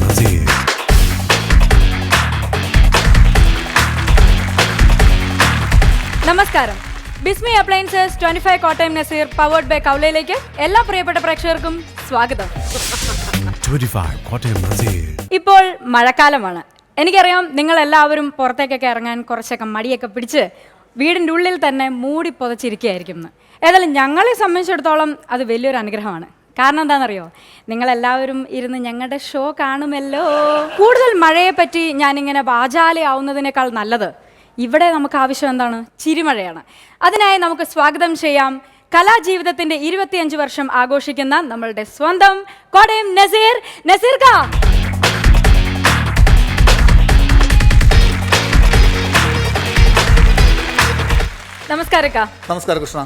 Nazir. നമസ്കാരം. Bismi appliances 25 Kottayam Nazir powered by കൗലയിലേക്ക് എല്ലാ പ്രിയപ്പെട്ട പ്രേക്ഷകർക്കും സ്വാഗതം. 25 കോട്ടയം നസീർ. ഇപ്പോൾ മഴക്കാലമാണ്. എനിക്കറിയാം നിങ്ങൾ എല്ലാവരും പുറത്തേക്കൊക്കെ ഇറങ്ങാൻ കുറച്ചൊക്കെ മടിയൊക്കെ പിടിച്ച് വീടിൻ്റെ ഉള്ളിൽ തന്നെ മൂടി പുതച്ചിരിക്കുകയായിരിക്കും എന്ന്. ഏതായാലും ഞങ്ങളെ സംബന്ധിച്ചിടത്തോളം അത് വലിയൊരു അനുഗ്രഹമാണ്. കാരണം എന്താണെന്നറിയോ, നിങ്ങളെല്ലാവരും ഇരുന്ന് ഞങ്ങളുടെ ഷോ കാണുമല്ലോ. കൂടുതൽ മഴയെപ്പറ്റി ഞാനിങ്ങനെ വാചാലയാവുന്നതിനേക്കാൾ നല്ലത് ഇവിടെ നമുക്ക് ആവശ്യം എന്താണ്? ചിരിമഴയാണ്. അതിനായി നമുക്ക് സ്വാഗതം ചെയ്യാം കലാജീവിതത്തിന്റെ 25 വർഷം ആഘോഷിക്കുന്ന നമ്മളുടെ സ്വന്തം കോട്ടയം നസീർ. നസീർ കാ നമസ്കാരം. നമസ്കാരം കൃഷ്ണ.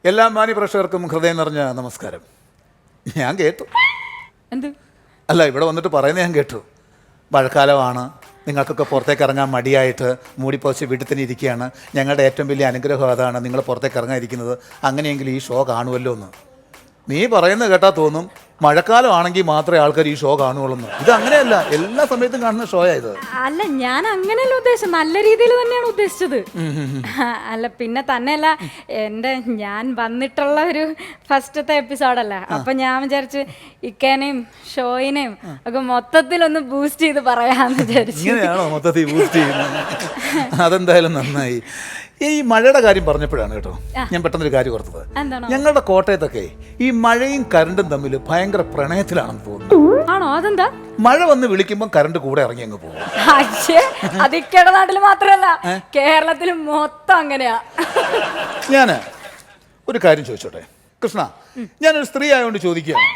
എല്ലാ മാന്യ പ്രേക്ഷകർക്കും ഹൃദയം നിറഞ്ഞ നമസ്കാരം. ഞാൻ കേട്ടു. എന്ത്? അല്ല, ഇവിടെ വന്നിട്ട് പറയുന്നത് ഞാൻ കേട്ടു. മഴക്കാലമാണ്, നിങ്ങൾക്കൊക്കെ പുറത്തേക്ക് ഇറങ്ങാൻ മടിയായിട്ട് മൂടിപ്പോച്ച് വീട്ടിൽ തന്നെ ഇരിക്കുകയാണ്. ഞങ്ങളുടെ ഏറ്റവും വലിയ അനുഗ്രഹം അതാണ് നിങ്ങൾ പുറത്തേക്ക് ഇറങ്ങാതിരിക്കുന്നത്. അങ്ങനെയെങ്കിൽ ഈ ഷോ കാണുമല്ലോ എന്ന് നീ പറയുന്നത് കേട്ടാൽ തോന്നും മഴക്കാലം ആണെങ്കിൽ മാത്രമേ ആൾക്കാർ ഈ ഷോ കാണുകയുള്ളൂ. ഇത് അങ്ങനെയല്ല, എല്ലാ സമയത്തും കാണുന്ന ഷോയാ ഇത്. അല്ല, ഞാൻ അങ്ങനെയല്ല ഉദ്ദേശിച്ചത്, നല്ല രീതിയിൽ തന്നെയാണ് ഉദ്ദേശിച്ചത്. അല്ല, പിന്നെ തന്നെയല്ല, ഞാൻ വന്നിട്ടുള്ള ഒരു ഫസ്റ്റത്തെ എപ്പിസോഡല്ല. അപ്പൊ ഞാൻ വിചാരിച്ചു ഇക്കേനെയും ഷോയിനെയും ഒക്കെ മൊത്തത്തിലൊന്ന് ബൂസ്റ്റ് ചെയ്ത് പറയാന്ന് വിചാരിച്ചു. ഇങ്ങനെയാണോ മൊത്തത്തിൽ ബൂസ്റ്റ് ചെയ്യുന്നത്? അതെന്തായാലും നന്നായി. ഈ മഴയുടെ കാര്യം പറഞ്ഞപ്പോഴാണ് കേട്ടോ ഞാൻ പെട്ടെന്നൊരു കാര്യം ഓർത്തത്. ഞങ്ങളുടെ കോട്ടയത്തൊക്കെ ഈ മഴയും കരണ്ടും തമ്മിൽ ഭയങ്കര പ്രണയത്തിലാണെന്ന് തോന്നുന്നു. ആണോ? അതെന്താ? മഴ വന്ന് വിളിക്കുമ്പോൾ കരണ്ട് കൂടെ ഇറങ്ങി അങ്ങ് പോകും. അത് ഇക്കടെ നാട്ടില് മാത്രല്ല, കേരളത്തിൽ മൊത്തം അങ്ങനെയാ. ഞാന് ഒരു കാര്യം ചോദിച്ചോട്ടെ കൃഷ്ണ, ഞാനൊരു സ്ത്രീ ആയതുകൊണ്ട് ചോദിക്കുകയാണ്.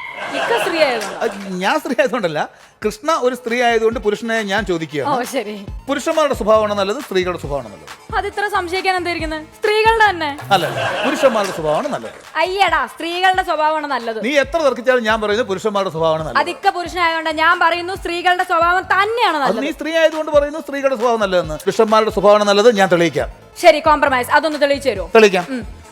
ഞാൻ സ്ത്രീ ആയതുകൊണ്ടല്ല, കൃഷ്ണ ഒരു സ്ത്രീ ആയതുകൊണ്ട് പുരുഷനെ ഞാൻ ചോദിക്കുകയാണ്. പുരുഷന്മാരുടെ സ്വഭാവമാണോ നല്ലത്, സ്ത്രീകളുടെ സ്വഭാവമാണോ നല്ലത്? അത് ഇത്ര സംശയിക്കാൻ എന്തായിരിക്കുന്നത്? സ്ത്രീകളുടെ തന്നെ. അല്ലല്ല, പുരുഷന്മാരുടെ സ്വഭാവമാണ് നല്ലത്. അയ്യടാ, സ്ത്രീകളുടെ സ്വഭാവമാണ് നല്ലത്. നീ എത്ര തർക്കിച്ചാലും ഞാൻ പറയുന്നത് പുരുഷന്മാരുടെ സ്വഭാവമാണ് നല്ലത്. അതിക്ക പുരുഷനായതുകൊണ്ട് ഞാൻ പറയുന്നു സ്ത്രീകളുടെ സ്വഭാവം തന്നെയാണ് നല്ലത്. നീ സ്ത്രീ ആയതുകൊണ്ട് പറയുന്നു സ്ത്രീകളുടെ സ്വഭാവം നല്ലതെന്ന്. പുരുഷന്മാരുടെ സ്വഭാവമാണ് നല്ലത്. ഞാൻ തെളിയിക്കാം. ശരി, കോംപ്രമൈസ്. അതൊന്ന് തെളിയിച്ചു തരുമോ? തെളിയിക്കാം.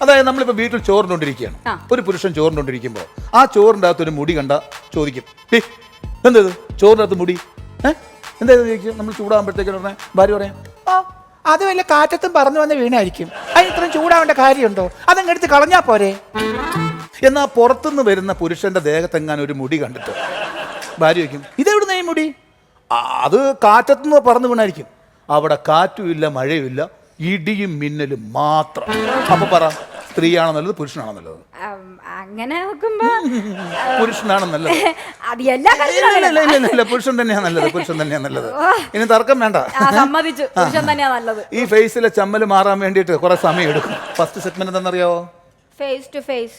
അതായത് നമ്മളിപ്പോ വീട്ടിൽ ചോറിനോണ്ടിരിക്കുകയാണ്. ഒരു പുരുഷൻ ചോറിനോണ്ടിരിക്കുമ്പോൾ ആ ചോറിൻ്റെ അകത്ത് ഒരു മുടി കണ്ട ചോദിക്കും, എന്തത് ചോറിൻ്റെ അകത്ത് മുടി, എന്തായത് ചോദിക്കും. നമ്മൾ ചൂടാകുമ്പോഴത്തേക്കും ഭാര്യ പറയാം, അത് വല്ല കാറ്റത്തും പറന്നു വന്ന് വീണായിരിക്കും, അതിന് ഇത്രയും ചൂടാവേണ്ട കാര്യമുണ്ടോ, അതങ്ങ് എടുത്ത് കളഞ്ഞാ പോരെ. എന്നാൽ പുറത്തുനിന്ന് വരുന്ന പുരുഷന്റെ ദേഹത്തെങ്ങാൻ ഒരു മുടി കണ്ടിട്ട് ഭാര്യ ചോദിക്കും, ഇതെവിടുന്ന ഈ മുടി? അത് കാറ്റത്തുനിന്ന് പറന്നു വീണായിരിക്കും. അവിടെ കാറ്റും ഇല്ല, മഴയും ഇല്ല, ഇടിയും മിന്നലും മാത്രം. അപ്പൊ പറ, സ്ത്രീയാണോ നല്ലത്, പുരുഷനാണോ നല്ലത്? അങ്ങനെ നോക്കുമ്പോ പുരുഷനാണ് നല്ലത്. പുരുഷൻ തന്നെയാ നല്ലത്. പുരുഷൻ തന്നെയാ നല്ലത്. ഇനി തർക്കം വേണ്ട, സമ്മതിച്ചു, പുരുഷൻ തന്നെയാ നല്ലത്. ഈ ഫേസിലെ ചമ്മല് മാറാൻ വേണ്ടിയിട്ട് കുറെ സമയം എടുക്കും. ഫസ്റ്റ് സെഗ്മെന്റ് എന്താണെന്നറിയാവോ? Face to face.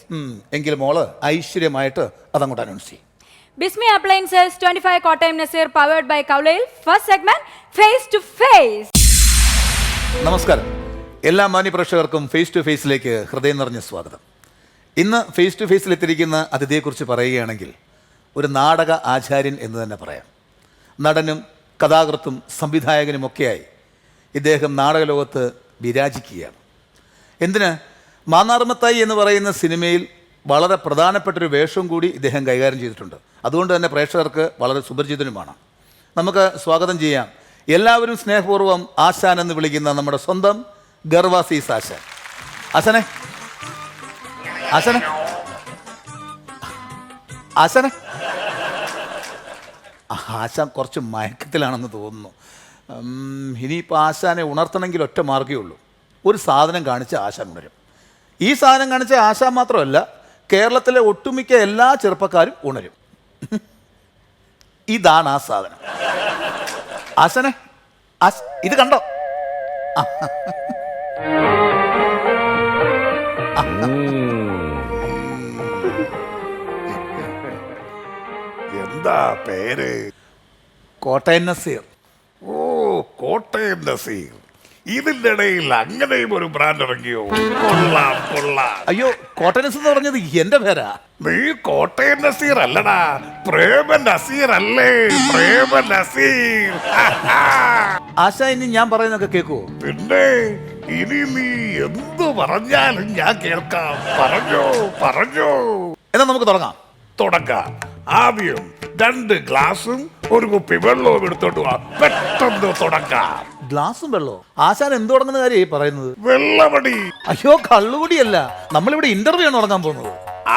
എങ്കിലും മോള് ഐശ്വര്യമായിട്ട് അതങ്ങോട്ട് അനൗൺസ് ചെയ്യും. Bismi appliances 25 Kottayam Nazir powered by കൗലയിൽ first segment face to face. നമസ്കാരം. എല്ലാ മാന്യ പ്രേക്ഷകർക്കും ഫേസ് ടു ഫേസിലേക്ക് ഹൃദയം നിറഞ്ഞ സ്വാഗതം. ഇന്ന് ഫേസ് ടു ഫേസിൽ എത്തിയിരിക്കുന്ന അതിഥിയെക്കുറിച്ച് പറയുകയാണെങ്കിൽ ഒരു നാടക ആചാര്യൻ എന്ന് തന്നെ പറയാം. നടനും കഥാകൃത്തും സംവിധായകനുമൊക്കെയായി ഇദ്ദേഹം നാടകലോകത്ത് വിരാജിക്കുകയാണ്. എന്തിന്, മാന്നാർമത്തായി എന്ന് പറയുന്ന സിനിമയിൽ വളരെ പ്രധാനപ്പെട്ടൊരു വേഷവും കൂടി ഇദ്ദേഹം കൈകാര്യം ചെയ്തിട്ടുണ്ട്. അതുകൊണ്ട് തന്നെ പ്രേക്ഷകർക്ക് വളരെ സുപരിചിതനുമാണ്. നമുക്ക് സ്വാഗതം ചെയ്യാം എല്ലാവരും സ്നേഹപൂർവ്വം ആശാൻ എന്ന് വിളിക്കുന്ന നമ്മുടെ സ്വന്തം ഗർവാസീസ് ആശാൻ. ആശാനെ, ആശാനെ, ആശാനെ. ആശാൻ കുറച്ച് മയക്കത്തിലാണെന്ന് തോന്നുന്നു. ഇനിയിപ്പോൾ ആശാനെ ഉണർത്തണമെങ്കിൽ ഒറ്റ മാർഗ്ഗമേ ഉള്ളൂ. ഒരു സാധനം കാണിച്ച് ആശാൻ ഉണരും. ഈ സാധനം കാണിച്ച ആശാൻ മാത്രമല്ല, കേരളത്തിലെ ഒട്ടുമിക്ക എല്ലാ ചെറുപ്പക്കാരും ഉണരും. ഇതാണ് ആ സാധനം. ആശാനെ, ഇത് കണ്ടോ? എന്താ പേര്? കോട്ടയം നസീർ. ഓ, കോട്ടയം നസീർ. ഇതിന്റെ ഇടയിൽ അങ്ങനെയും ഒരു ബ്രാൻഡ് ഇറങ്ങിയോ? കൊള്ളാം കൊള്ളാം. അയ്യോ, കോട്ടയം നസീർ എന്ന് പറഞ്ഞത് എന്റെ പേരാ. നീ കോട്ടയം നസീർ അല്ലടാ, പ്രേമൻ നസീർ അല്ലേ? പ്രേമൻ നസീർ. ആശാ, ഇനി ഞാൻ പറയുന്നൊക്കെ കേൾക്കുവോ? പിന്നെ ഇനി നീ എന്തു പറഞ്ഞാലും ഞാൻ കേൾക്കാം. പറഞ്ഞോ പറഞ്ഞോ. എന്നാ നമുക്ക് തുടങ്ങാം. തുടങ്ങാം. ആദ്യം 2 ഗ്ലാസും ഒരു കുപ്പി വെള്ളവും എടുത്തോണ്ട് വാ. പെട്ടെന്ന് തുടങ്ങാം. ഗ്ലാസും വെള്ളോ? ആശാൻ എന്ത് തുടങ്ങുന്ന കാര്യം ഈ പറയുന്നത്? വെള്ളമടി. അയ്യോ, കള്ളുകൂടിയല്ല, നമ്മളിവിടെ ഇന്റർവ്യൂ ആണ് തുടങ്ങാൻ പോകുന്നത്.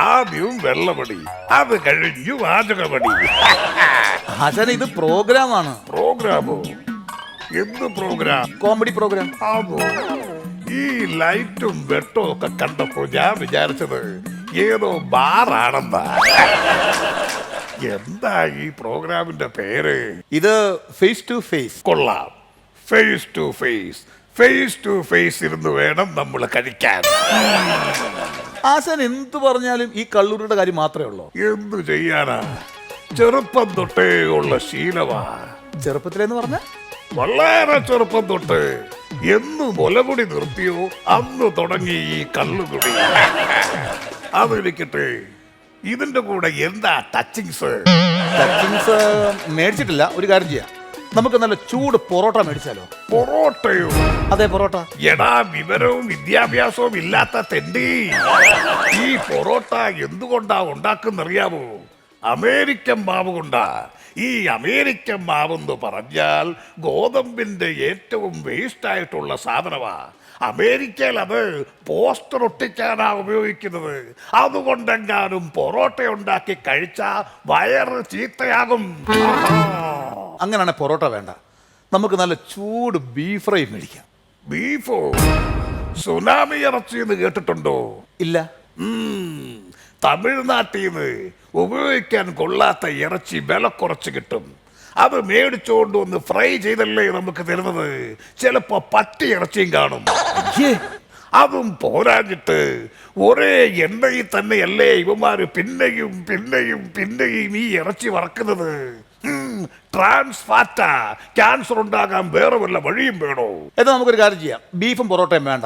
ആദ്യം വെള്ളമടി, അത് കഴിഞ്ഞു വാചകമടി. ആശാൻ ഇത് പ്രോഗ്രാമാണ്. പ്രോഗ്രാമോ? എന്ത് പ്രോഗ്രാം? Comedy programme. അതോ? ഈ ലൈറ്റും വെട്ടവും ഒക്കെ കണ്ടപ്പോ ഞാൻ വിചാരിച്ചത് ഏതോ ബാറാണെന്നാ. എന്താ ഈ പ്രോഗ്രാമിന്റെ പേര്? ഇത് ഫേസ് ടു ഫേസ്. കൊള്ളാം. Face to face. Face to face ഇരുന്ന് വേണം നമ്മൾ കഴിക്കാൻ. ആശാൻ എന്ത് പറഞ്ഞാലും ഈ കള്ളൂരിയുടെ കാര്യം മാത്രമേ ഉള്ളൂ. എന്തു ചെയ്യാനാ, ചെറുപ്പം തൊട്ടേ ഉള്ള ശീലമാ. ചെറുപ്പത്തിലെന്ന് പറഞ്ഞ വളരെ ചെറുപ്പം തൊട്ട് എന്ന് മുലകുടി നിർത്തിയോ അന്ന് തുടങ്ങി ഈ കള്ളുകുടി. അതിരിക്കട്ടെ, ഇതിന്റെ കൂടെ എന്താ ടച്ചിങ്സ്? ടച്ചിങ്സ് മേടിച്ചിട്ടില്ല. ഒരു കാര്യം ചെയ്യാം, നമുക്ക് നല്ല ചൂട് പൊറോട്ട മേടിച്ചാലോ? പൊറോട്ടയോ? അതെ, പൊറോട്ട. എടാ, വിവരവും വിദ്യാഭ്യാസവും ഇല്ലാത്ത തെണ്ടി, ഈ പൊറോട്ട എന്തുകൊണ്ടാ ഉണ്ടാക്കുന്നറിയാമോ? അമേരിക്കൻ മാവ് കൊണ്ടാ. ഈ അമേരിക്കൻ മാവെന്ന് പറഞ്ഞാൽ ഗോതമ്പിന്റെ ഏറ്റവും വേസ്റ്റ് ആയിട്ടുള്ള സാധനമാ. അമേരിക്കയിൽ അത് പോസ്റ്റർ ഒട്ടിക്കാനാ ഉപയോഗിക്കുന്നത്. അതുകൊണ്ടെങ്ങാനും പൊറോട്ട ഉണ്ടാക്കി കഴിച്ചാ വയറ് ചീത്തയാകും. അങ്ങനെയാണെ പൊറോട്ട വേണ്ട, നമുക്ക് നല്ല ചൂട് ബീഫ് ഫ്രൈ മേടിക്കാം. ബീഫോ? സുനാമി ഇറച്ചി എന്ന് കേട്ടിട്ടുണ്ടോ? ഇല്ല. തമിഴ്നാട്ടിൽ നിന്ന് ഉപയോഗിക്കാൻ കൊള്ളാത്ത ഇറച്ചി വില കുറച്ച് കിട്ടും. അത് മേടിച്ചുകൊണ്ട് ഒന്ന് ഫ്രൈ ചെയ്തല്ലേ നമുക്ക് തരുന്നത്. ചിലപ്പോ പട്ടി ഇറച്ചിയും കാണും. അതും പോരാഞ്ഞിട്ട് ഒരേ എണ്ണയിൽ തന്നെയല്ലേ ഇവന്മാര് പിന്നെയും പിന്നെയും പിന്നെയും ഈ ഇറച്ചി വറക്കുന്നത്. ട്രാൻസ് ഫാറ്റാ. ക്യാൻസർ ഉണ്ടാകാൻ വേറെ വല്ല വഴിയും വേണോ? എന്നാൽ നമുക്കൊരു കാര്യം ചെയ്യാം, ബീഫും പൊറോട്ടയും വേണ്ട.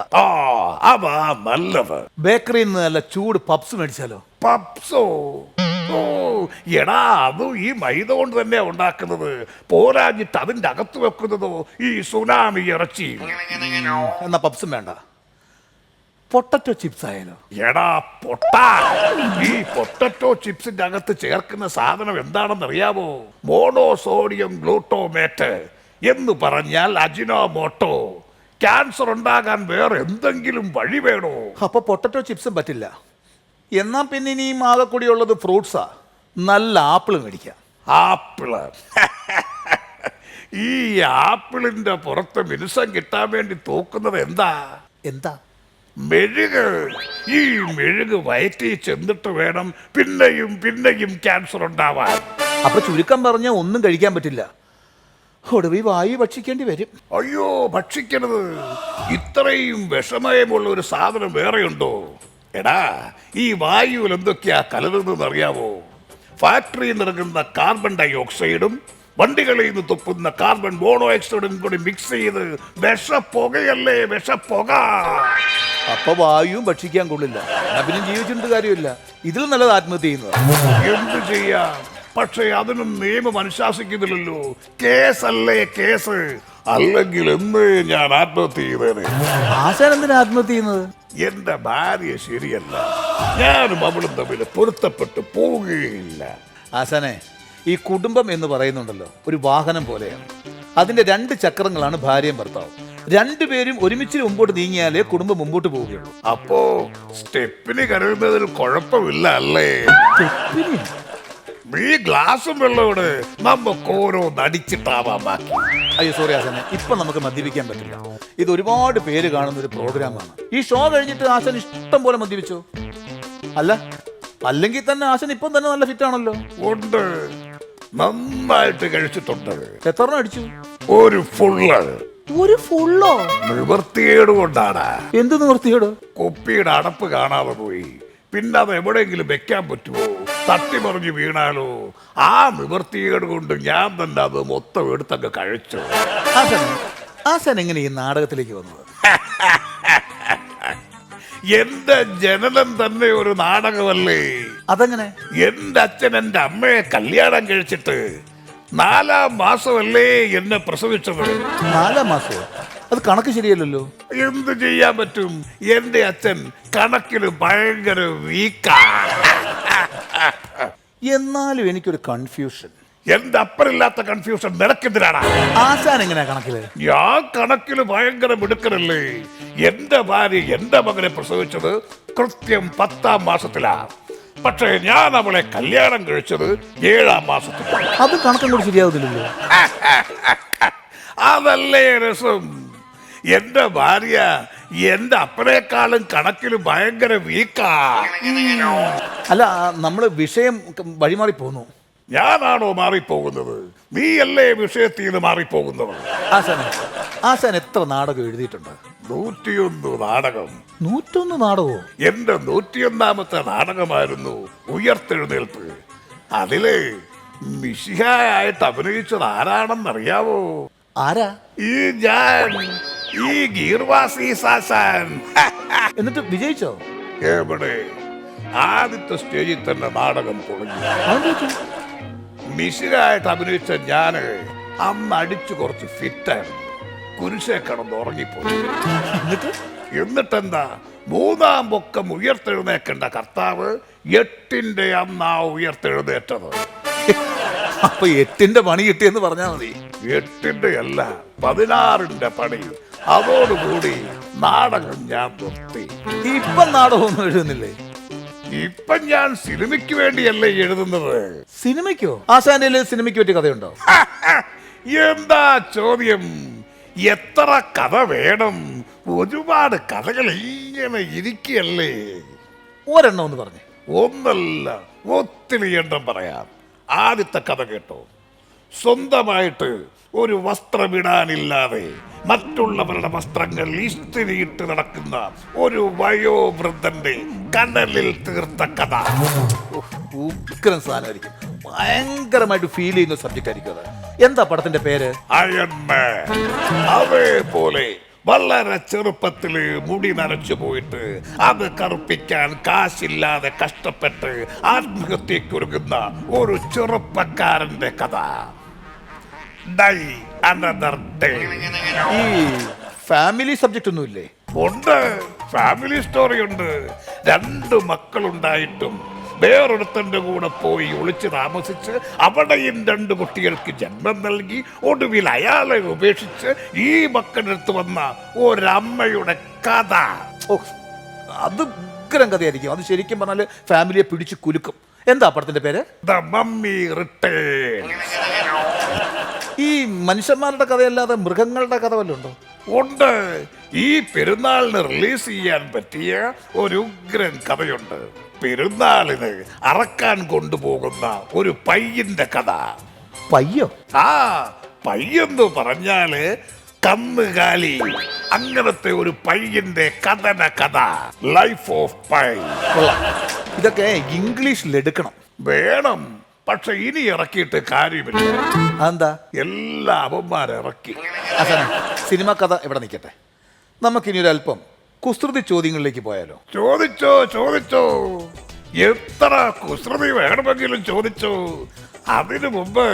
അതാ നല്ലത്. ബേക്കറിയിൽ നിന്ന് നല്ല ചൂട് പപ്സ് മേടിച്ചാലോ? പപ്സോ? ഓ എടാ, അതും ഈ മൈദ കൊണ്ട് തന്നെയാ ഉണ്ടാക്കുന്നത്. പോരാഞ്ഞിട്ട് അതിന്റെ അകത്ത് വെക്കുന്നതോ ഈ സുനാമി ഇറച്ചി. എന്നാ പപ്സും വേണ്ട, പൊട്ടറ്റോ ചിപ്സ് ആയാലോ? എടാ പൊട്ട, ഈ പൊട്ടറ്റോ ചിപ്സിന്റെ അകത്ത് ചേർക്കുന്ന സാധനം എന്താണെന്ന് അറിയാമോ? മോണോസോഡിയം ഗ്ലൂട്ടോമേറ്റ് എന്ന് പറഞ്ഞാൽ അജിനോമോട്ടോ. ക്യാൻസർ ഉണ്ടാകാൻ വേറെ എന്തെങ്കിലും വഴി വേണോ? അപ്പൊ പൊട്ടറ്റോ ചിപ്സും പറ്റില്ല. എന്നാ പിന്നെ ഇനിയും ആകെ കൂടിയുള്ളത് ഫ്രൂട്ട്സാ. നല്ല ആപ്പിൾ മേടിക്കാം. ആപ്പിള്? ഈ ആപ്പിളിന്റെ പുറത്ത് മിനുസം കിട്ടാൻ വേണ്ടി തൂക്കുന്നത് എന്താ? എന്താ? മെഴുക്. ഈ മെഴുക് വയറ്റിൽ ചെന്നിട്ട് വേണം പിന്നെയും പിന്നെയും ക്യാൻസർ ഉണ്ടാവാൻ. അപ്പൊ ചുരുക്കം പറഞ്ഞ ഒന്നും കഴിക്കാൻ പറ്റില്ല, ഒടുവിൽ വായു ഭക്ഷിക്കേണ്ടി വരും. അയ്യോ, ഭക്ഷിക്കരുത്. ഇത്രയും വിഷമയമുള്ള ഒരു സാധനം വേറെയുണ്ടോ? എടാ, ഈ വായുവിൽ എന്തൊക്കെയാ കലരുന്നതെന്ന് അറിയാമോ? ഫാക്ടറിയിൽ നിറങ്ങുന്ന കാർബൺ ഡൈ ഓക്സൈഡും വണ്ടികളിൽ നിന്ന് തുപ്പുന്ന കാർബൺ മോണോക്സൈഡും കൂടി മിക്സ് ചെയ്ത് വിഷപ്പുകയല്ലേ, വിഷപ്പുക. അപ്പൊ വായുവും ഭക്ഷിക്കാൻ കൊള്ളില്ല, പിന്നെ ജീവിച്ചിട്ട് കാര്യമില്ല. ഇതിൽ നല്ലത് ആത്മഹത്യ ചെയ്യുന്നത്. എന്ത് ചെയ്യാം, പക്ഷേ അതിനും നിയമം അനുശാസിക്കുന്നില്ലല്ലോ. കേസല്ലേ കേസ്. അല്ലെങ്കിൽ എന്നേ ഞാൻ ആത്മഹത്യ ചെയ്തേനെ. ആശാൻ എന്തിനാ ആത്മഹത്യ ചെയ്യുന്നത്? എന്റെ ഭാര്യ ശരിയല്ല, ഞാനും അവളും തമ്മിൽ പൊരുത്തപ്പെട്ട് പോവുകയില്ല. ആശാനെ, ഈ കുടുംബം എന്ന് പറയുന്നുണ്ടല്ലോ ഒരു വാഹനം പോലെയാണ്. അതിന്റെ 2 ചക്രങ്ങളാണ് ഭാര്യയും ഭർത്താവും. രണ്ടുപേരും ഒരുമിച്ച് മുമ്പോട്ട് നീങ്ങിയാലേ കുടുംബം മുമ്പോട്ട് പോവുകയുള്ളൂ. അപ്പോ സ്റ്റെപ്പിന് കരുതുന്നതിൽ കുഴപ്പമില്ല അല്ലേ? ഈ ഗ്ലാസും വെള്ളോട് നമുക്ക് ഓരോ നടിച്ചിട്ടാവാൻ ബാക്കി. അയ്യോ സോറി ആശാനെ, ഇപ്പൊ നമുക്ക് മദ്യപിക്കാൻ പറ്റില്ല. ഇത് ഒരുപാട് പേര് കാണുന്ന ഒരു പ്രോഗ്രാമാണ്. ഈ ഷോ കഴിഞ്ഞിട്ട് ആശാൻ ഇഷ്ടം പോലെ മദ്യപിച്ചോ? അല്ല, അല്ലെങ്കിൽ തന്നെ ആശാൻ ഇപ്പം തന്നെ നല്ല ഫിറ്റ് ആണല്ലോ. ഉണ്ട്, നന്നായിട്ട് കഴിച്ചിട്ടുണ്ട്. എത്ര അടിച്ചു? ഒരു ഫുള്ള്. ഒരു ഫുള്ളോ? നിവൃത്തിയേട് കൊണ്ടാണ്. എന്ത് നിവൃത്തിയേട്? കുപ്പിയുടെ അടപ്പ് കാണാതെ പോയി. പിന്നെ അത് എവിടെയെങ്കിലും വെക്കാൻ പറ്റുമോ? തട്ടിമറിഞ്ഞ് വീണാലോ? ആ നിവൃത്തിയേട് കൊണ്ട് ഞാൻ തന്നെ അത് മൊത്തം എടുത്തങ്ങ് കഴിച്ചു. ആശാൻ എങ്ങനെ ഈ നാടകത്തിലേക്ക് വന്നത്? എന്റെ ജനനം തന്നെ ഒരു നാടകമല്ലേ. അതെങ്ങനെ? എന്റെ അച്ഛൻ എന്റെ അമ്മയെ കല്യാണം കഴിച്ചിട്ട് 4-ാം മാസമല്ലേ എന്നെ പ്രസവിച്ചത്. 4-ാം മാസോ? അത് കണക്ക് ശരിയല്ലല്ലോ. എന്ത് ചെയ്യാൻ പറ്റും, എന്റെ അച്ഛൻ കണക്കിന് ഭയങ്കര വീക്കാ. എന്നാലും എനിക്കൊരു കൺഫ്യൂഷൻ. എന്റെ അപ്പനില്ലാത്ത കൺഫ്യൂഷൻ നിനക്കെന്തിനാണ്? ആശാൻ എങ്ങനെയാ കണക്കില്? ഞാൻ കണക്കില് ഭയങ്കര മിടുക്കനല്ലേ. എന്റെ ഭാര്യ എന്റെ മകനെ പ്രസവിച്ചത് കൃത്യം 10ാം മാസത്തിലാ. പക്ഷേ ഞാൻ അവളെ കല്യാണം കഴിച്ചത് 7ാം മാസത്തിലാണ്. അത് കണക്കും കൂടി ശരിയാവുന്നില്ലല്ലോ. അതല്ലേ രസം. എന്റെ ഭാര്യ എന്റെ അപ്പനേക്കാളും കണക്കില് ഭയങ്കര വീക്കാ. അല്ല, നമ്മള് വിഷയം വഴിമാറി പോന്നു. ഞാനാണോ മാറിപ്പോകുന്നത്? നീയല്ലേ വിഷയത്തിൽ നിന്ന് മാറിപ്പോകുന്നത്? ആശാൻ എത്ര നാടകം എഴുതിയിട്ടുണ്ട്? 101 നാടകം. 101 നാടകമോ? എന്റെ 101ാമത്തെ നാടകമായിരുന്നു ഉയർത്തെഴുന്നേൽപ്പ്. അതില് മിശിഹായായിട്ട് അഭിനയിച്ചത് ആരാണെന്നറിയാവോ? ആരാ? ഈ ഗീർവാസി സാസാൻ. എന്നിട്ട് വിജയിച്ചോ? എവിടെ? ആദ്യത്തെ സ്റ്റേജിൽ തന്നെ നാടകം പൊളിഞ്ഞു. മിശിഹായിട്ട് അഭിനയിച്ച ഞാന് അന്ന് അടിച്ചു കുറച്ച് ഫിറ്റായിരുന്നു. കുരിശെ കിടന്ന് ഉറങ്ങിപ്പോയി. എന്നിട്ടെന്താ, 3ാം പൊക്കം ഉയർത്തെഴുന്നേക്കേണ്ട കർത്താവ് 8ന്റെ അന്നാ ഉയർത്തെഴുന്നേറ്റത്. അപ്പൊ 8ന്റെ പണി കിട്ടിയെന്ന് പറഞ്ഞാ മതി. 8ന്റെ അല്ല, 16ന്റെ പണി. അതോടുകൂടി നാടകം ഞാൻ നിർത്തി. ഇപ്പം നാടകമൊന്നും എഴുതുന്നില്ലേ? ഇപ്പൊ ഞാൻ സിനിമയ്ക്ക് വേണ്ടിയല്ലേ എഴുതുന്നത്. സിനിമയ്ക്കോ? ആശാന്റെ സിനിമയ്ക്ക് പറ്റിയ കഥയുണ്ടോ? എന്താ ചോദ്യം? എത്ര കഥ വേണം? ഒരുപാട് കഥകൾ ഇങ്ങനെ ഇരിക്കുകയല്ലേ. ഒരെണ്ണം ഒന്ന് പറഞ്ഞു. ഒന്നല്ല, ഒത്തിരി എണ്ണം പറയാം. ആദ്യത്തെ കഥ കേട്ടോ. സ്വന്തമായിട്ട് ഒരു വസ്ത്രമിടാനില്ലാതെ മറ്റുള്ളവരുടെ വസ്ത്രങ്ങൾ ഇസ്തിരിയിട്ട് നടക്കുന്ന ഒരു വയോവൃദ്ധന്റെ കടലിൽ തീർത്ത കഥ. ഉഗ്രൻ സാധനമായിരിക്കും. ഭയങ്കരമായിട്ട് ഫീൽ ചെയ്യുന്ന സബ്ജക്റ്റ് ആയിരിക്കും അത്. എന്താ പടത്തിന്റെ പേര്? അയൺമാൻ. അതേപോലെ വളരെ ചെറുപ്പത്തില് മുടി നരച്ചു പോയിട്ട് അത് കറുപ്പിക്കാൻ കാശില്ലാതെ കഷ്ടപ്പെട്ട് ആത്മഹത്യക്കൊരുങ്ങുന്ന ഒരു ചെറുപ്പക്കാരന്റെ കഥ. Die another day. ഈ ഫാമിലി സബ്ജക്റ്റ് ഒന്നുമില്ലേ? ഉണ്ട്, ഫാമിലി സ്റ്റോറി ഉണ്ട്. 2 മക്കളുണ്ടായിട്ടും വേറൊരുത്തന്റെ കൂടെ പോയി ഒളിച്ച് താമസിച്ച് അവിടെയും 2 കുട്ടികൾക്ക് ജന്മം നൽകി ഒടുവിൽ അയാളെ ഉപേക്ഷിച്ച് ഈ മക്കളെടുത്ത് വന്ന ഒരമ്മയുടെ കഥ. ഓ, അത് ഉഗ്രൻ കഥയായിരിക്കും. അത് ശരിക്കും പറഞ്ഞാല് ഫാമിലിയെ പിടിച്ച് കുലുക്കും. എന്താ പടത്തിന്റെ പേര്? The mummy returns. ഈ മനുഷ്യന്മാരുടെ കഥയല്ലാതെ മൃഗങ്ങളുടെ കഥ വല്ലതും ഉണ്ടോ? ഉണ്ട്. ഈ പെരുന്നാളിന് റിലീസ് ചെയ്യാൻ പറ്റിയ ഒരു ഉഗ്രൻ കഥയുണ്ട്. പെരുന്നാളിന് അറക്കാൻ കൊണ്ടുപോകുന്ന ഒരു പയ്യന്റെ കഥ. പയ്യോ? ആ, പയ്യെന്ന് പറഞ്ഞാല് കന്നുകാലി. അങ്ങനത്തെ ഒരു പയ്യന്റെ കഥന കഥ. Life of pi. ഇതൊക്കെ ഇംഗ്ലീഷിൽ എടുക്കണം. വേണം, പക്ഷെ ഇനി ഇറക്കിയിട്ട് കാര്യമില്ല. അതെന്താ? എല്ലാ അവന്മാരിറക്കി. സിനിമ കഥ ഇവിടെ നിൽക്കട്ടെ. നമുക്കിനി ഒരു അല്പം കുസൃതി ചോദ്യങ്ങളിലേക്ക് പോയാലോ? ചോദിച്ചോ. എത്ര കുസൃതി വേണമെങ്കിലും ചോദിച്ചോ. അതിനു മുമ്പ്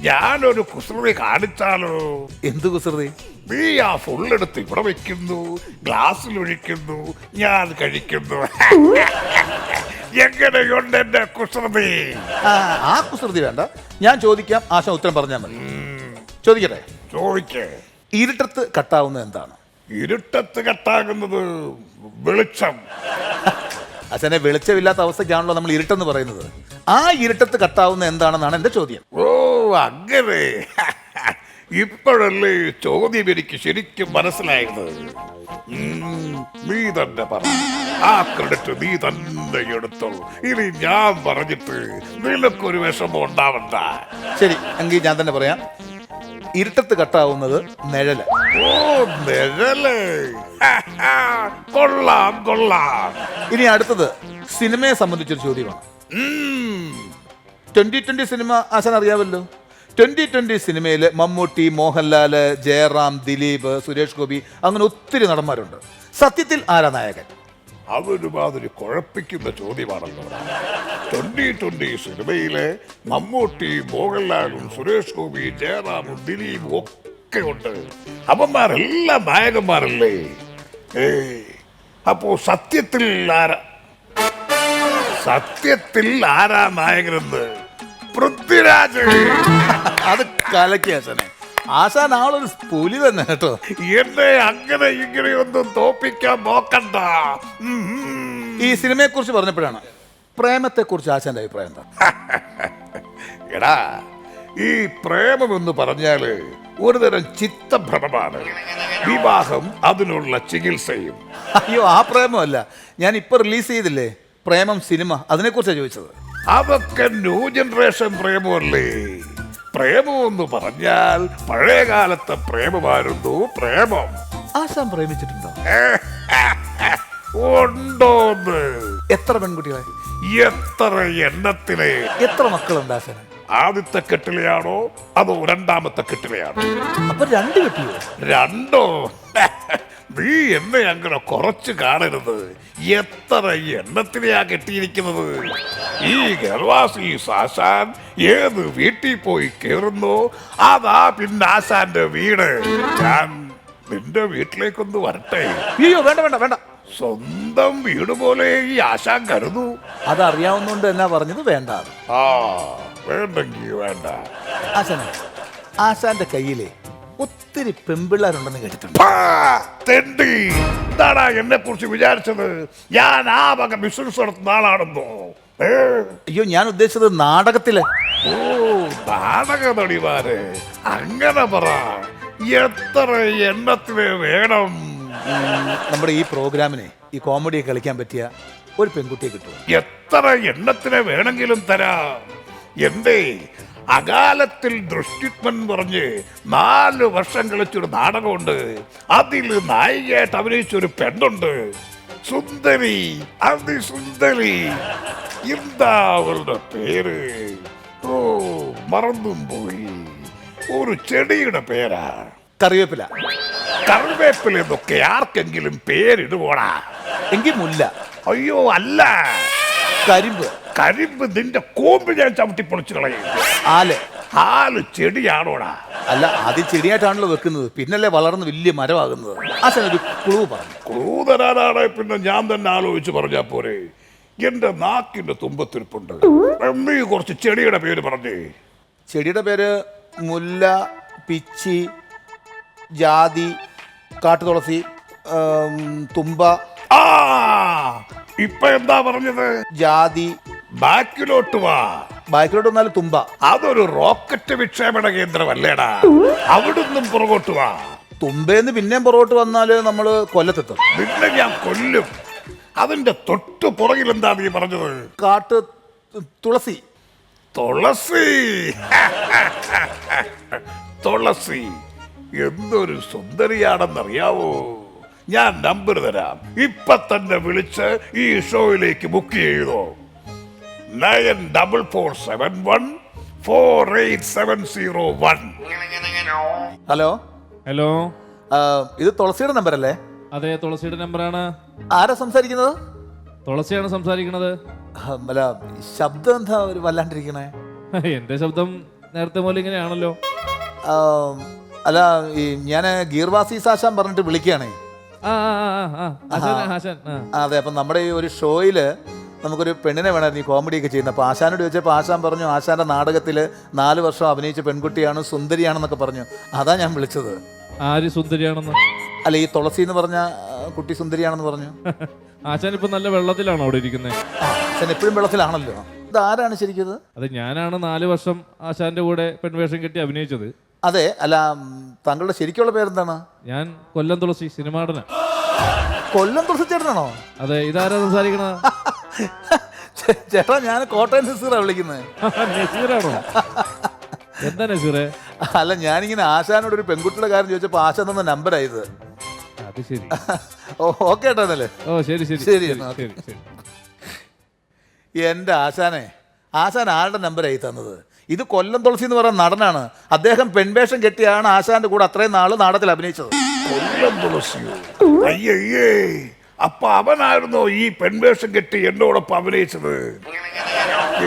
ഞാനൊരു കുസൃതി കാണിച്ചാലോ? എന്ത് കുസൃതി? നീ ആ ഫുള്ളെടുത്ത് ഇവിടെ വെക്കുന്നു, ഗ്ലാസ്സിലൊഴിക്കുന്നു, ഞാൻ കഴിക്കുന്നു. എങ്ങനെയുണ്ട് എന്റെ കുസൃതി? ആ കുസൃതി വേണ്ട, ഞാൻ ചോദിക്കാം, ആശ ഉത്തരം പറഞ്ഞാൽ മതി. ചോദിക്കട്ടെ? ചോദിക്കേ. ഇരുട്ടത്ത് കട്ടാവുന്നത് എന്താണ്? ഇരുട്ടത്ത് കട്ടാകുന്നത് വെളിച്ചം. അച്ഛനെ വെളിച്ചമില്ലാത്ത അവസ്ഥയ്ക്കാണല്ലോ നമ്മൾ ഇരുട്ടെന്ന് പറയുന്നത്. ആ ഇരുട്ടത്ത് കട്ടാവുന്ന എന്താണെന്നാണ് എന്റെ ചോദ്യം. ഓ, അങ്ങനെ. ഇപ്പോഴല്ലേ ചോദ്യം എനിക്ക് ശരിക്കും മനസ്സിലായത്. നീ തന്നെ പറ. ആ ക്രെഡിറ്റ് നീ തന്നെ എടുത്തോ. ഇനി ഞാൻ പറഞ്ഞിട്ട് നിനക്കൊരു വിഷമം ഉണ്ടാവണ്ട. ശരി, എങ്കിൽ ഞാൻ തന്നെ പറയാം. ഇരുട്ടത്ത് കട്ടാവുന്നത് നിഴല്. ഓ, നിഴല്. കൊള്ളാം. ഇനി അടുത്തത് സിനിമയെ സംബന്ധിച്ചൊരു ചോദ്യമാണ്. 2020 സിനിമ ആശാൻ അറിയാമല്ലോ. 2020 സിനിമയിൽ മമ്മൂട്ടി, മോഹൻലാല്, ജയറാം, ദിലീപ്, സുരേഷ് ഗോപി, അങ്ങനെ ഒത്തിരി നടന്മാരുണ്ട്. സത്യത്തിൽ ആരാ നായകൻ? അതൊരുമാതിരി കുഴപ്പിക്കുന്ന ചോദ്യമാണല്ലോ. 2020 സിനിമയിലെ മമ്മൂട്ടി, മോഹൻലാലും, സുരേഷ് ഗോപി, ജയറാമും, ദിലീപും ഒക്കെ ഉണ്ട്. അവന്മാരെല്ലാം നായകന്മാരല്ലേ? അപ്പോ സത്യത്തിൽ ആരാ? സത്യത്തിൽ ആരാ നായകനെന്ന്? പൃഥ്വിരാജ്. അത് കലക്കി ആശാനെ. ആശാൻ ആളൊരു പുലി തന്നെ കേട്ടോ. എന്നെ അങ്ങനെ ഇങ്ങനെയൊന്നും തോപ്പിക്കാൻ നോക്കണ്ട. ഈ സിനിമയെ കുറിച്ച് പറഞ്ഞപ്പോഴാണ് പ്രേമത്തെ കുറിച്ച് ആശാന്റെ അഭിപ്രായം എന്താ? എടാ, ഈ പ്രേമം എന്ന് പറഞ്ഞാല് ഒരുതരം ചിത്തഭ്രമമാണ്. വിവാഹം അതിനുള്ള ചികിത്സയും. അയ്യോ, ആ പ്രേമമല്ല, ഞാൻ ഇപ്പൊ റിലീസ് ചെയ്തില്ലേ പ്രേമം സിനിമ, അതിനെക്കുറിച്ചാണ് ചോദിച്ചത്. അതൊക്കെ ന്യൂ ജനറേഷൻ പ്രേമമല്ലേ. പ്രേമമെന്ന് പറഞ്ഞാൽ പഴയ കാലത്തെ പ്രേമമായിരുന്നു പ്രേമം. ആശാൻ പ്രേമിച്ചിട്ടുണ്ടോ? ഉണ്ടോന്ന്? എത്ര പെൺകുട്ടികളെ? എത്ര എണ്ണത്തിലെ? എത്ര മക്കളുണ്ട് ആശാന്? ആദ്യത്തെ കെട്ടിലെയാണോ അതോ രണ്ടാമത്തെ കെട്ടിലെയാണോ? അപ്പൊ രണ്ട് കിട്ടിയോ? രണ്ടോ? നീ എന്നെ അങ്ങനെ കുറച്ച് കാണരുത്. എത്ര എണ്ണത്തിനെയാ കെട്ടിയിരിക്കുന്നത്. ഈ ഗർവാസി ആശാൻ ഏത് വീട്ടിൽ പോയി കേറുന്നോ അതാ പിന്നെ ആശാന്റെ വീട്. ഞാൻ നിന്റെ വീട്ടിലേക്കൊന്ന് വരട്ടെ? അയ്യോ, വേണ്ട വേണ്ട വേണ്ട. സ്വന്തം വീട് പോലെ ഈ ആശാൻ കരുതൂ. അതറിയാവുന്നോണ്ട് എന്നാ പറഞ്ഞത് വേണ്ട. ആ, വേണ്ടെങ്കിൽ വേണ്ട. ആശാനെ, ആശാന്റെ കയ്യിലെ ഒത്തിരി പെമ്പിള്ളാരുണ്ടെന്ന് കേട്ടിട്ടുണ്ട്. തെണ്ടി, എന്താടാ എന്നെ കുറിച്ച് വിചാരിച്ചത്? ഞാൻ ആ വക ബിസിനസ് നടത്തുന്ന ആളാണെന്നോ? അയ്യോ, ഞാൻ ഉദ്ദേശിച്ചത് നാടകത്തില്. ഓ, നാടക നടിമാര്. അങ്ങനെ പറ. എത്ര എണ്ണത്തിന് വേണം? നമ്മുടെ ഈ പ്രോഗ്രാമിനെ, ഈ കോമഡി കളിക്കാൻ പറ്റിയ ഒരു പെൺകുട്ടിയെ കിട്ടും. എത്ര എണ്ണത്തിന് വേണമെങ്കിലും തരാം. എന്തേ, അകാലത്തിൽ ദൃഷ്ടിത്മൻ പറഞ്ഞ് 4 വർഷം കളിച്ചൊരു നാടകമുണ്ട്. അതിൽ നായികയായിട്ട് അഭിനയിച്ചൊരു പെണ്ണുണ്ട്, സുന്ദരി, അതിസുന്ദരി. എന്താ അവളുടെ പേര്? ഓ, മറന്നും പോയി. ഒരു ചെടിയുടെ പേരാ. കറിവേപ്പില. കറിവേപ്പില എന്നൊക്കെ ആർക്കെങ്കിലും പേരിടുപോടാ? എങ്കിൽ മുല്ല. അയ്യോ, അല്ല. കരിമ്പ്. കരിമ്പ് നിന്റെ കോമ്പ് ഞാൻ ചവിട്ടി പൊളിച്ചു കളയും. ആല്. ആല് ചെടിയാണോടാ? അല്ല, ആദ്യം ചെടിയായിട്ടാണല്ലോ വെക്കുന്നത്, പിന്നല്ലേ വളർന്ന് വലിയ മരമാകുന്നത്. ആശാൻ ഒരു ക്ലൂ പറഞ്ഞു. ക്ലൂ തരാനാണ് പിന്നെ ഞാൻ തന്നെ ആലോചിച്ച് പറഞ്ഞാ പോരെ. എന്റെ നാക്കിന്റെ തുമ്പത്തിരിപ്പുണ്ട്. നീ കുറച്ച് ചെടിയുടെ പേര് പറഞ്ഞേ. ചെടിയുടെ പേര് മുല്ല, പിച്ചി, ജാതി, കാട്ടുതുളസി, തുമ്പ. ആ, ഇപ്പൊ എന്താ പറഞ്ഞത്? ജാതി. ബാക്കിലോട്ട് വാ. ബാക്കിലോട്ട് വന്നാലും തുമ്പ. അതൊരു റോക്കറ്റ് വിക്ഷേപണ കേന്ദ്രമല്ലേടാ. അവിടുന്നും പുറകോട്ട് വാ. തുമ്പേന്ന് പിന്നെയും പുറകോട്ട് വന്നാല് നമ്മള് കൊല്ലത്തെത്തും. നിന്നെ ഞാൻ കൊല്ലും. അതിന്റെ തൊട്ട് പുറകിൽ എന്താ നീ പറഞ്ഞത്? കാട്ട് തുളസി. തുളസി. തുളസി എന്തൊരു സുന്ദരിയാണെന്നറിയാവോ? ഞാൻ നമ്പർ തരാം. ഇപ്പൊ തന്നെ വിളിച്ച് ഈ ഷോയിലേക്ക് ബുക്ക് ചെയ്തോ. 9447148701. ഹലോ ഹലോ, ഇത് തുളസിയുടെ നമ്പർ അല്ലേ? അതെ, തുളസിയുടെ നമ്പറാണ്. ആരാ സംസാരിക്കുന്നത്? തുളസിയാണ് സംസാരിക്കുന്നത്. അല്ല, ശബ്ദം എന്താ ഒരു വല്ലാണ്ടിരിക്കണേ? എന്റെ ശബ്ദം നേരത്തെ പോലെ ഇങ്ങനെയാണല്ലോ. അല്ല, ഈ ഞാൻ ഗീർവാസി ആശാൻ പറഞ്ഞിട്ട് വിളിക്കുകയാണേ. അതെ, അപ്പം നമ്മുടെ ഈ ഒരു ഷോയില് നമുക്കൊരു പെണ്ണിനെ വേണമായിരുന്നു ഈ കോമഡിയൊക്കെ ചെയ്യുന്നത്. അപ്പോൾ ആശാനോട് ചോദിച്ചപ്പോൾ ആശാൻ പറഞ്ഞു ആശാന്റെ നാടകത്തിൽ 4 വർഷം അഭിനയിച്ച പെൺകുട്ടിയാണ്, സുന്ദരിയാണെന്നൊക്കെ പറഞ്ഞു. അതാ ഞാൻ വിളിച്ചത്. ആര് സുന്ദരിയാണെന്ന്? അല്ല, ഈ തുളസി എന്ന് പറഞ്ഞ കുട്ടി സുന്ദരിയാണെന്ന് പറഞ്ഞു. ആശാൻ ഇപ്പൊ നല്ല വെള്ളത്തിലാണോ അവിടെ ഇരിക്കുന്നത്? ആശാൻ എപ്പോഴും വെള്ളത്തിലാണല്ലോ. ഇത് ആരാണ് ശരിക്കും? അത് ഞാനാണ് 4 വർഷം ആശാന്റെ കൂടെ പെൺവേഷം കെട്ടി അഭിനയിച്ചത്. അതെ. അല്ല, താങ്കളുടെ ശരിക്കുള്ള പേരെന്താണ്? ഞാൻ കൊല്ലം തുളസി, സിനിമാടന. കൊല്ലം തുളസി ചേട്ടനാണോ? അതെ. ഇതാരാ സംസാരിക്കണത്? ചേട്ടാ, ഞാൻ കോട്ടയം നസീറാണ് വിളിക്കുന്നത്. നസീറാണോ? എന്താ നസീറേ? അല്ല, ഞാനിങ്ങനെ ആശാനോട് ഒരു പെൺകുട്ടിയുടെ കാര്യം ചോദിച്ചപ്പോൾ ആശാൻ തന്ന നമ്പറായത്. അത് ശരി. ഓക്കെ ഏട്ടാ. എന്നല്ലേ? ഓ, ശരി ശരി ശരി. ശരി ശരി. എൻ്റെ ആശാനെ, ആശാൻ ആരുടെ നമ്പറായി തന്നത്? ഇത് കൊല്ലം തുളസി എന്ന് പറയുന്ന നടനാണ്. അദ്ദേഹം പെൺവേഷം കെട്ടിയാണ് ആശാന്റെ കൂടെ അത്രയും നാള് നാടകത്തിൽ അഭിനയിച്ചത്. കൊല്ലം തുളസിയോ? അയ്യേ, അപ്പൊ അവനായിരുന്നോ ഈ പെൺവേഷം കെട്ടി എന്നോടൊപ്പം അഭിനയിച്ചത്?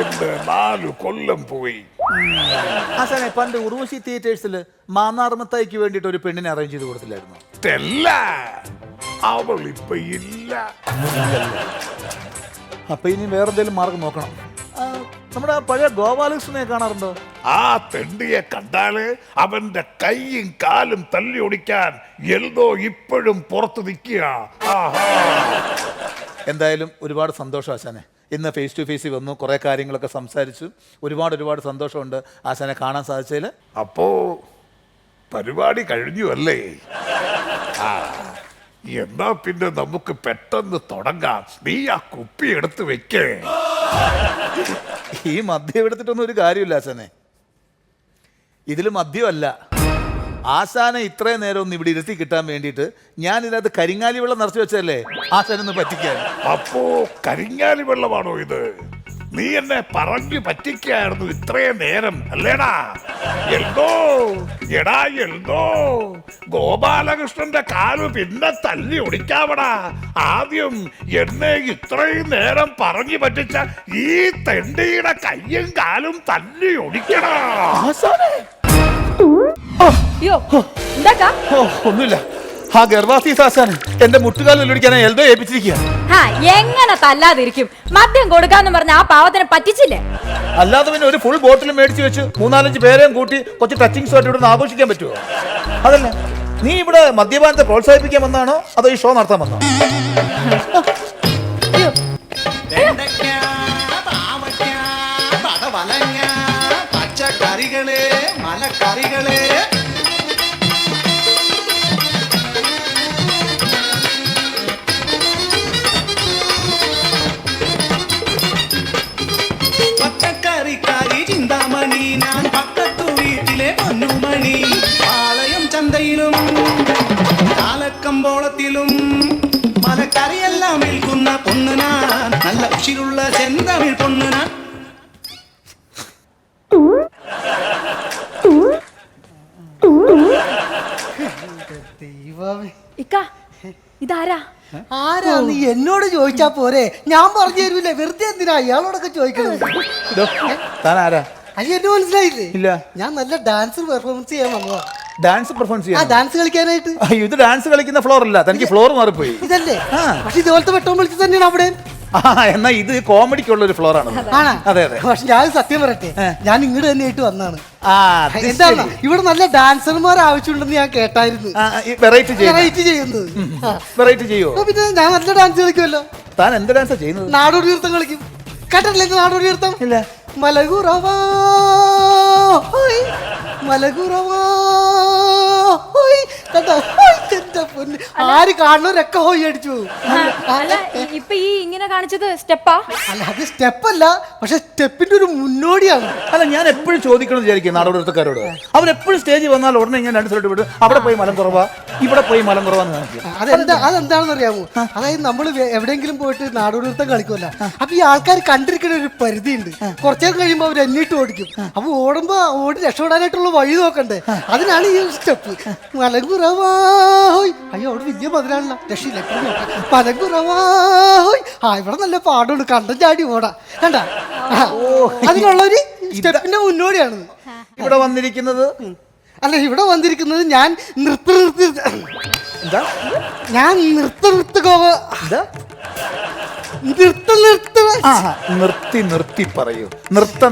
എന്റെ 4 കൊല്ലം പോയി. ആശാനെ, പണ്ട് ഉർവശി തിയേറ്റേഴ്സിൽ മാന്നാർമത്തായിക്ക് വേണ്ടിയിട്ട് ഒരു പെണ്ണിനെ അറേഞ്ച് ചെയ്ത് കൊടുത്തില്ലായിരുന്നു? അവൾ ഇപ്പൊ ഇല്ല. അപ്പൊ ഇനി വേറെ എന്തെങ്കിലും മാർഗം നോക്കണം. നമ്മുടെ പഴയ ഗോപാലകൃഷ്ണനെ കാണാറുണ്ടോ? ആ തെണ്ടിയെ കണ്ടാല് അവന്റെ കൈയും കാലും തല്ലി ഒടിക്കാൻ എൽദോ ഇപ്പോഴും പുറത്ത് നിൽക്കുക. എന്തായാലും ഒരുപാട് സന്തോഷം ആശാനെ. ഇന്ന് ഫേസ് ടു ഫേസിൽ വന്നു, കുറേ കാര്യങ്ങളൊക്കെ സംസാരിച്ചു. ഒരുപാട് സന്തോഷമുണ്ട് ആശാനെ കാണാൻ സാധിച്ചതിൽ. അപ്പോ പരിപാടി കഴിഞ്ഞു അല്ലേ? ആ, എന്നാ പിന്നെ നമുക്ക് പെട്ടെന്ന് തുടങ്ങാം. നീ ആ കുപ്പി എടുത്ത് വെക്കേ. ഈ മദ്യം എടുത്തിട്ടൊന്നും ഒരു കാര്യമില്ല ആശാനെ. ഇതിൽ മദ്യമല്ല, ആശാനെ ഇത്രയും നേരം ഒന്ന് ഇവിടെ ഇരുത്തി കിട്ടാൻ വേണ്ടിയിട്ട് ഞാൻ ഇതിനകത്ത് കരിങ്ങാലി വെള്ളം നിറച്ചു വെച്ചതല്ലേ ആശാനൊന്ന് പറ്റിക്കാൻ. അപ്പോ കരിങ്ങാലി വെള്ളമാണോ ഇത്? നീ എന്നെ പറഞ്ഞു പറ്റിക്കായിരുന്നു ഇത്രയും നേരം അല്ലേടാ? എൽദോ, എടാ എൽദോ, ഗോപാലകൃഷ്ണന്റെ കാല് പിന്നെ തല്ലി ഒടിക്കാവടാ. ആദ്യം എന്നെ ഇത്രയും നേരം പറഞ്ഞു പറ്റിച്ച ഈ തെണ്ടിയുടെ കയ്യും കാലും തല്ലി ഒടിക്കടാ. അയ്യോ എന്താക്കാ? ഒന്നുമില്ല, ആ ഗർഭാസീസ് ആശാന് എന്റെ മുട്ടുകാലിൽ ഒടിക്കാനാ എൽദോ ഏൽപ്പിച്ചിരിക്കുക. എങ്ങനെ തല്ലാതിരിക്കും? മദ്യം കൊടുക്കാന്ന് പറഞ്ഞ ആ പാവത്തിനെ പറ്റിച്ചില്ലേ? അല്ലാതെ പിന്നെ ഒരു ഫുൾ ബോട്ടിൽ മേടിച്ച് വെച്ച് 3-4 പേരെയും കൂട്ടി കുറച്ച് ടച്ചിങ്സ് ആയിട്ട് ഇവിടെ ആഘോഷിക്കാൻ പറ്റുമോ? അതല്ല, നീ ഇവിടെ മദ്യപാനത്തെ പ്രോത്സാഹിപ്പിക്കാൻ വന്നാണോ അതോ ഈ ഷോ നടത്താൻ വന്നോ? പച്ചക്കറികളെ മലക്കറികളെ പച്ചക്കറിക്കാരി ചിന്താമണി, ഞാൻ പക്കത്തു വീട്ടിലെ പൊന്നുമണി. പാളയം ചന്തയിലും കാലക്കമ്പോളത്തിലും മലക്കറിയെല്ലാം വിൽക്കുന്ന പൊണ്ണുനാൻ, നല്ല ഉഷിരുള്ള ചെന്തമിഴ് പൊണ്ണുനാൻ. ഇക്ക ഇതാരാ? ആരാ നീ എന്നോട് ചോദിച്ചാ പോരെ? ഞാൻ പറഞ്ഞു തരൂലേ, വെറുതെ എന്തിനാ ഇയാളോടൊക്കെ ചോദിക്കണത്? താൻ ആരാ? അയ്യ, എന്നെ മനസ്സിലായില്ലേ? ഇല്ല. ഞാൻ നല്ല ഡാൻസ് പെർഫോമൻസ് ചെയ്യാൻ വന്നതാ. ഡാൻസ് പെർഫോമൻസ് ചെയ്യാൻ? ഡാൻസ് കളിക്കാനായിട്ട്. ഇത് ഡാൻസ് കളിക്കുന്ന ഫ്ലോർ അല്ല, തനിക്ക് ഫ്ലോർ മാറിപ്പോയി. ഇതല്ലേ? പക്ഷെ ഇതുപോലത്തെ വെട്ടം വിളിച്ച് തന്നെയാണ് അവിടെ. എന്നാ ഇത് കോമഡിക്കുള്ള ഒരു ഫ്ലോർ ആണ്. ആണോ? അതെ അതെ. പക്ഷെ ഞാൻ സത്യം പറയട്ടെ, ഞാൻ ഇങ്ങോട്ട് തന്നെ ആയിട്ട് വന്നാണ്. അത് എന്താണ് ശരി. ഇവിടെ നല്ല ഡാൻസർമാർ ആവശ്യമുണ്ടെന്ന് ഞാൻ കേട്ടായിരുന്നു. വെറൈറ്റി ചെയ്യുന്നത്. വെറൈറ്റി ചെയ്യോ? പിന്നെ ഞാൻ നല്ല ഡാൻസ് കളിക്കുമല്ലോ. താൻ എന്ത് ഡാൻസാ ചെയ്യുന്നത്? നാടോടി നൃത്തം കളിക്കും. കേട്ടിട്ടില്ലേ നാടോടി നൃത്തം? ഇല്ല. മലകുറവാ മലകുറവാ ആര് കാണുന്നവരൊക്കെ ഹോയി അടിച്ചു പോകും. അല്ല ഇപ്പൊ ഈ ഇങ്ങനെ കാണിച്ചത് സ്റ്റെപ്പാ? അല്ല, അത് സ്റ്റെപ്പല്ല, പക്ഷെ സ്റ്റെപ്പിന്റെ ഒരു മുന്നോടിയാണ്. അല്ല, ഞാൻ എപ്പോഴും ചോദിക്കണം വിചാരിക്കും നാടോടിക്കാരോട്. അവരെപ്പോഴും സ്റ്റേജിൽ വന്നാൽ ഉടനെ ഞാൻ രണ്ട് സ്ഥലത്ത് വിടും. അവിടെ പോയി മലം കുറവാ, ഇവിടെ പോയി മലം കുറവാന്ന് കാണിക്കും. അതെന്താണെന്ന് അറിയാമോ? അതായത് നമ്മൾ എവിടെയെങ്കിലും പോയിട്ട് നാടോടി നൃത്തം കളിക്കുമല്ലോ, അപ്പൊ ഈ ആൾക്കാർ കണ്ടിരിക്കുന്ന ഒരു പരിധി ഉണ്ട്. കുറച്ചേരം കഴിയുമ്പോൾ അവർ എന്നിട്ട് ഓടിക്കും. അപ്പൊ ഓടുമ്പോ ഓടി രക്ഷപ്പെടാനായിട്ടുള്ള വഴി നോക്കണ്ടേ, അതിനാണ് ഈ സ്റ്റെപ്പ്. മലകുറവാഹോയ്. അയ്യോ, അവിടെ വലിയ മതിലാണല്ലോ, രക്ഷയില്ല. മലകുറവാഹോയ്. ഇവിടെ നല്ല പാടുണ്ട്, കണ്ടം ചാടി ഓടാ. കണ്ട, അതിനുള്ളൊരു സ്റ്റെപ്പിന്റെ മുന്നോടിയാണ് ഇവിടെ വന്നിരിക്കുന്നത്. അല്ല, ഇവിടെ വന്നിരിക്കുന്നത് ഞാൻ എന്താ? ഞാൻ നിർത്തി പറയൂ.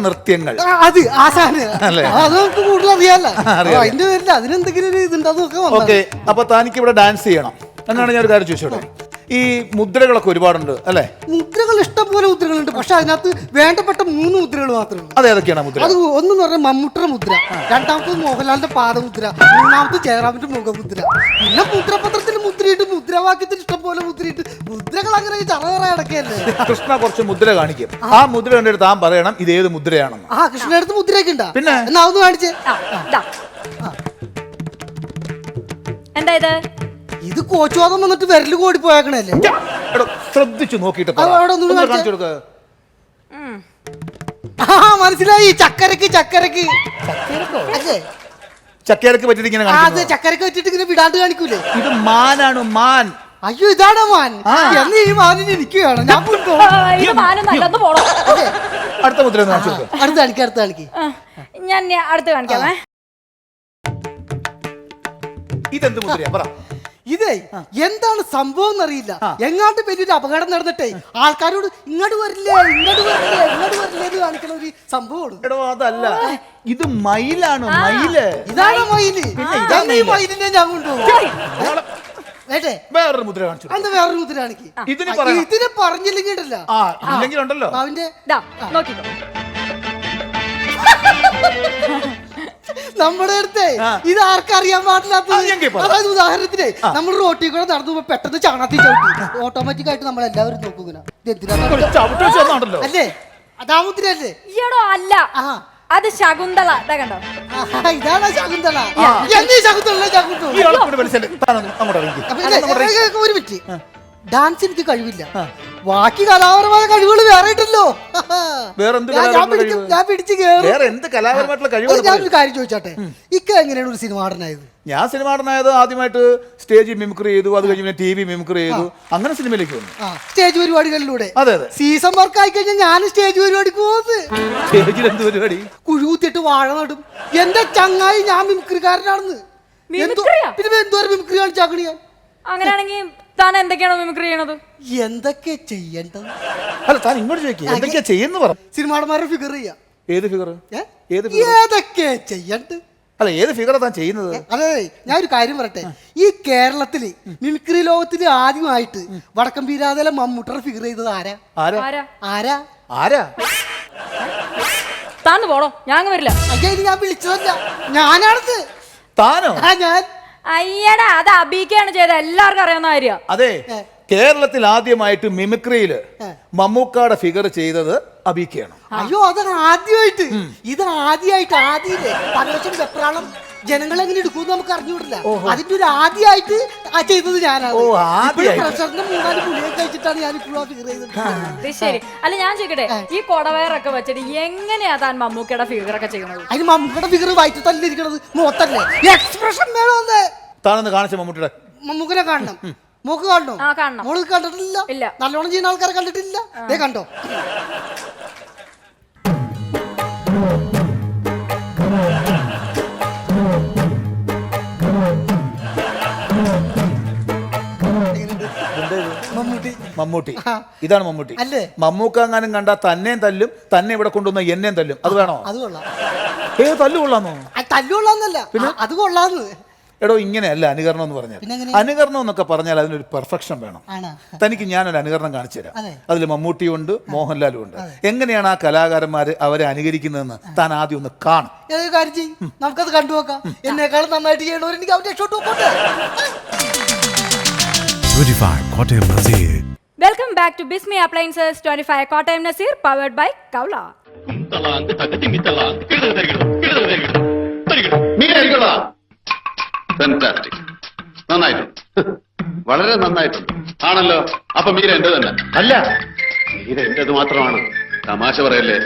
നൃത്യങ്ങൾ. അത് ആശാന് അല്ലേ? അത് നമുക്ക് കൂടുതൽ അറിയാലോ. അതിന്റെ പേരിൽ അതിനെന്തെങ്കിലും ഒരു ഇതുണ്ടാകും. ഓക്കെ, അപ്പൊ തനിക്ക് ഇവിടെ ഡാൻസ് ചെയ്യണം എന്നാണ് ഞാൻ ഒരു കാര്യം ചോദിച്ചോട്ടെ. ഈ മുദ്രകളൊക്കെ ഒരുപാടുണ്ട് അല്ലേ? മുദ്രകൾ ഇഷ്ടം പോലെ മുദ്രകളുണ്ട്, പക്ഷെ അതിനകത്ത് വേണ്ടപ്പെട്ട 3 മുദ്രകൾ മാത്രമേ ഉള്ളൂ. അത് ഏതൊക്കെയാണ് മുദ്ര? അത് ഒന്നെന്ന് പറഞ്ഞാൽ മമ്മൂട്ടിയുടെ മുദ്ര, രണ്ടാമത്തത് മോഹൻലാലിന്റെ പാദമുദ്ര, മൂന്നാമത്തെ ജയറാമിന്റെ മുഖമുദ്ര, പിന്നെ മുദ്രപത്രത്തിൽ മുദ്രയിട്ട് മുദ്രാവാക്യത്തിൽ ഇഷ്ടം പോലെ മുദ്രയിട്ട് മുദ്രകൾ അങ്ങനെ ചറവറ അടക്കല്ലേ. കൃഷ്ണ കുറച്ച് മുദ്ര കാണിക്കും. ആ മുദ്ര കണ്ടെടുത്ത് താൻ പറയണം ഇത് ഏത് മുദ്രയാണെന്ന്. കൃഷ്ണയുടെ അടുത്ത് മുദ്രയൊക്കെ ഉണ്ടാ? പിന്നെ എന്നാ ഒന്ന് കാണിച്ചേ. എന്താ ഇത്? ഇത് കോച്ചുവാദം വന്നിട്ട് വിരല് കോടി പോയേക്കണല്ലേ. ശ്രദ്ധിച്ചു നോക്കിട്ട് മനസ്സിലായി. ചക്കരക്ക് ചക്കരക്ക് ചക്കരക്ക് പറ്റിട്ട് ഇങ്ങനെ അതെ, ചക്കരക്ക് വെച്ചിട്ട് ഇങ്ങനെ വിടാണ്ട് കാണിക്കൂലേ. ഇത് മാനാണ്, മാൻ. അയ്യോ, ഇതാണ് മാൻ. എന്ന് ഈ മാനിന് എനിക്ക് വേണം. ഞാൻ അടുത്ത മുദ്ര അടുത്ത് കാണിക്ക്. ഞാൻ അടുത്ത് കാണിക്കാമേ. ഇതെന്ത് മുദ്രയാ പറ? ഇതേ എന്താണ് സംഭവം എന്നറിയില്ല. എങ്ങാണ്ട് വലിയൊരു അപകടം നടന്നിട്ടേ ആൾക്കാരോട് ഇങ്ങോട്ട് വരില്ലേ ഇങ്ങോട്ട് വരില്ലേ ഇങ്ങോട്ട് വരില്ലേ എന്ന് കാണിക്കുന്ന ഒരു സംഭവമാണ്. എടോ അതല്ല, ഇത് മയിലാണ്. മയില് ഇതാണ് മയില്. ഈ മയിലിനെ ഞാൻ കൊണ്ടുപോകും. വേറൊരു മുദ്ര കാണിച്ചു. അത് വേറൊരു മുദ്ര കാണിക്ക്. ഇതിനെ പറഞ്ഞില്ലെങ്കിൽ ഉണ്ടല്ലോ. ഇല്ലെങ്കിൽ ഉണ്ടല്ലോ അവന്റെ നോക്കിക്കോ. നമ്മുടെ അടുത്ത് ഇത് ആർക്കറിയാൻ പാടില്ലാത്ത, അതായത് ഉദാഹരണത്തിന് നമ്മൾ റോട്ടിൽ കൂടെ നടന്നു പോകുമ്പോ പെട്ടെന്ന് ചാണാത്തി ചവിട്ടി ഓട്ടോമാറ്റിക് ആയിട്ട് നമ്മൾ എല്ലാവരും നോക്കുക. അല്ലേ അതാ മുദ്ര അല്ലേ? ഈയടോ അല്ല, അത് ശകുന്തള. ഇതാ കണ്ടോ, ഇതാണ് ശകുന്തള. ശകുന്തള ഒരു മിനിറ്റ്. ഡാൻസ് എനിക്ക് കഴിവില്ല, ബാക്കി കലാപരമായ കഴിവുകൾ വേറെ ഇട്ടല്ലോ. ഞാൻ പിടിച്ച് ഞാനൊരു കാര്യം ചോദിച്ചാട്ടെ, ഇക്ക എങ്ങനെയാണ് ഒരു സിനിമ നടനായത്? ഞാൻ സിനിമ നടനായത് ആദ്യമായിട്ട് സ്റ്റേജ് മിമിക്രി ചെയ്തു, അത് കഴിഞ്ഞ് TV മിമിക്രി ചെയ്തു, അങ്ങനെ സിനിമയിലേക്ക് വന്നു. സ്റ്റേജ് പരിപാടികളിലൂടെ. അതെ അതെ. സീസൺ വർക്ക് ആയി കഴിഞ്ഞാൽ ഞാൻ സ്റ്റേജ് പരിപാടിക്ക് പോകുന്നത്. സ്റ്റേജിൽ എന്ത് പരിപാടി? കുഴുകുത്തിട്ട് വാഴ നടും. എന്റെ ചങ്ങായി ഞാൻ മിമിക്രിക്കാരനാണെന്ന്. പിന്നെ എന്തോരം മിമിക്രി കാണിച്ചാക്കണി ഞാൻ. അങ്ങനെയാണെങ്കിൽ താൻ എന്തൊക്കെയാണോ മിമിക്രി ചെയ്യണത്? എന്തൊക്കെ ചെയ്യേണ്ടത്? അല്ല, താൻ ഇങ്ങോട്ട് ചോദിക്കുക, എന്തൊക്കെയാ ചെയ്യുന്ന പറ. സിനിമാടന്മാരെ ഫിഗർ ചെയ്യാം. ഏത് ഫിഗർ? ഏതൊക്കെ ചെയ്യണ്ട്? അല്ല, ഏത് ഫിഗറാ താൻ ചെയ്യുന്നത്? അതെ, ഞാൻ ഒരു കാര്യം പറയട്ടെ. ഈ കേരളത്തില് മിമിക്രി ലോകത്തില് ആദ്യമായിട്ട് വടക്കം വീരാതല മമ്മൂട്ടർ ഫിഗർ ചെയ്തത് ആരാ? ആരാ? ആരാ? താന്ന് പോടോ, ഞാൻ വരില്ല. അയ്യ, ഞാൻ വിളിച്ചതല്ല, ഞാനാണത്. താനോ? ഞാൻ. അയ്യടാ, അത് അബീക്കാണ് ചെയ്തത്, എല്ലാവർക്കും അറിയാവുന്ന കാര്യ. അതെ, കേരളത്തിൽ ആദ്യമായിട്ട് മിമിക്രിയില് മമ്മൂക്കാടെ ഫിഗർ ചെയ്തത് അബീക്കയാണ്. അയ്യോ, അതാണ് ആദ്യമായിട്ട്. ഇത് ആദ്യമായിട്ട് ആദ്യമില്ലേ പരവശം വെപ്രാളം ജനങ്ങൾ എങ്ങനെ എടുക്കും നമുക്ക് അറിഞ്ഞുകൂടില്ല. അതിന്റെ ഒരു ആദ്യമായിട്ട് ചെയ്തത് ഞാനാണ്. പ്രഷറിന്റെ 3-4 ഗുളിയൊക്കെ കഴിച്ചിട്ടാണ് ഞാൻ ഇപ്പോഴും ആ ഫിഗർ ചെയ്തത്. ശരി. അല്ല, ഞാൻ ചോദിക്കട്ടെ, ഈ കൊടവയറൊക്കെ വെച്ചിട്ട് എങ്ങനെയാ താൻ മമ്മൂക്കയുടെ ഫിഗർ ഒക്കെ ചെയ്യുന്നത്? അതിന് മമ്മൂക്കയുടെ ഫിഗർ വയറ്റ് തല്ലിരിക്കണത് മുഖത്തല്ലേ, എക്സ്പ്രഷൻ വേണമെന്ന്. താനൊന്ന് കാണിച്ച മമ്മൂട്ടിയുടെ. മമ്മൂക്കിനെ കാണണം. മൂക്ക് കാണണോ? കാണണം. മോള് കണ്ടിട്ടില്ല? നല്ലോണം ചെയ്യുന്ന ആൾക്കാരെ കണ്ടിട്ടില്ല. ദേ കണ്ടോ? മമ്മൂട്ടി. ഇതാണ് മമ്മൂട്ടി അല്ലേ? മമ്മൂക്കാങ്ങാനും കണ്ടാ തന്നെയും തല്ലും, തന്നെ ഇവിടെ കൊണ്ടുവന്ന എന്നെയും തല്ലും. അത് വേണോ? അത് കൊള്ളാം. തല്ലു കൊള്ളാന്നോ? തല്ലു കൊള്ളാന്നല്ല, പിന്നെ അത് കൊള്ളാന്ന്. എടോ, ഇങ്ങനെയല്ല അനുകരണം എന്ന് പറഞ്ഞാൽ. അനുകരണം എന്നൊക്കെ പറഞ്ഞാൽ അതിനൊരു പെർഫെക്ഷൻ വേണം. തനിക്ക് ഞാനൊരു അനുകരണം കാണിച്ചു തരാം. അതിൽ മമ്മൂട്ടിയും ഉണ്ട്, മോഹൻലാലും ഉണ്ട്. എങ്ങനെയാണ് ആ കലാകാരന്മാര് അവരെ അനുകരിക്കുന്നതെന്ന് താൻ ആദ്യം ഒന്ന് കാണും. നമുക്കത് കണ്ടുനോക്കാം. എന്നെക്കാളും നന്നായിട്ട് ചെയ്യണവർ എനിക്ക് അവരുടെ ഷോട്ട് നോക്കട്ടെ. 25 Kottayam Nazir. Welcome back to Bismi Appliances 25 Kottayam Nazir, powered by Kaula. Fantastic. നന്നായിട്ടുണ്ട്, വളരെ നന്നായിട്ടുണ്ട്. ആണല്ലോ. അപ്പൊ മീര എന്റെ തന്നെ അല്ല? മീര എന്റേത് മാത്രമാണ്. തമാശ പറയല്ലേ.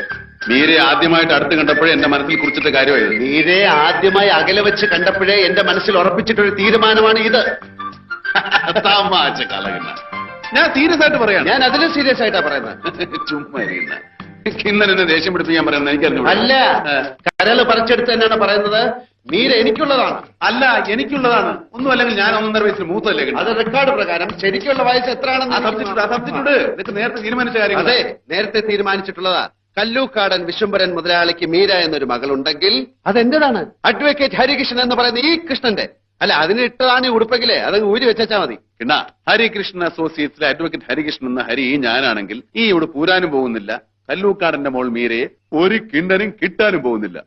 മീരയെ ആദ്യമായിട്ട് അടുത്ത് കണ്ടപ്പോഴേ എന്റെ മനസ്സിൽ കുറിച്ചിട്ട കാര്യമായിരുന്നു. മീരയെ ആദ്യമായി അകലെ വെച്ച് കണ്ടപ്പോഴേ എന്റെ മനസ്സിൽ ഉറപ്പിച്ചിട്ടൊരു തീരുമാനമാണ് ഇത്. തമാശ കലകന. ഞാൻ സീരിയസ് ആയിട്ട് പറയാം. ഞാൻ അതിലും സീരിയസ് ആയിട്ടാ പറയുന്നത്. ചുമ്മാ ഇരിക്കുന്ന കിന്നൻ എന്നെ ദേഷ്യം പിടിപ്പിക്കാൻ പറയുന്നത് എനിക്കറിഞ്ഞു. അല്ല, കരള് പറിച്ചെടുത്ത് തന്നെയാണ് പറയുന്നത്. മീര എനിക്കുള്ളതാണ്. അല്ല, എനിക്കുള്ളതാണ്. ഒന്നും അല്ലെങ്കിൽ ഞാൻ 1.5 വയസ്സിൽ മൂത്തല്ലേ. അത് റെക്കോർഡ് പ്രകാരം ശരിക്കുള്ള വയസ്സ് എത്രയാണെന്ന് നേരത്തെ തീരുമാനിച്ച കാര്യം. അതെ, നേരത്തെ തീരുമാനിച്ചിട്ടുള്ളതാ. കല്ലൂക്കാടൻ വിശ്വംഭരൻ മുതലാളിക്ക് മീര എന്നൊരു മകളുണ്ടെങ്കിൽ അതെന്റേതാണ്. അഡ്വക്കേറ്റ് ഹരികൃഷ്ണൻ എന്ന് പറയുന്ന ഈ കൃഷ്ണന്റെ. അല്ല, അതിന് ഇട്ടതാണ് ഈ ഉടുപ്പെങ്കിലേ അതങ്ങ് ഊരി വെച്ചാ മതി. എന്നാ ഹരികൃഷ്ണൻ അസോസിയേറ്റ്സിലെ അഡ്വക്കേറ്റ് ഹരികൃഷ്ണൻ എന്ന ഹരി ഞാനാണെങ്കിൽ ഈ ഉടുപ്പ് ഊരാനും പോകുന്നില്ല. കല്ലൂക്കാടന്റെ മോൾ മീരയെ ഒരു കിണ്ടനും കിട്ടാനും പോകുന്നില്ല.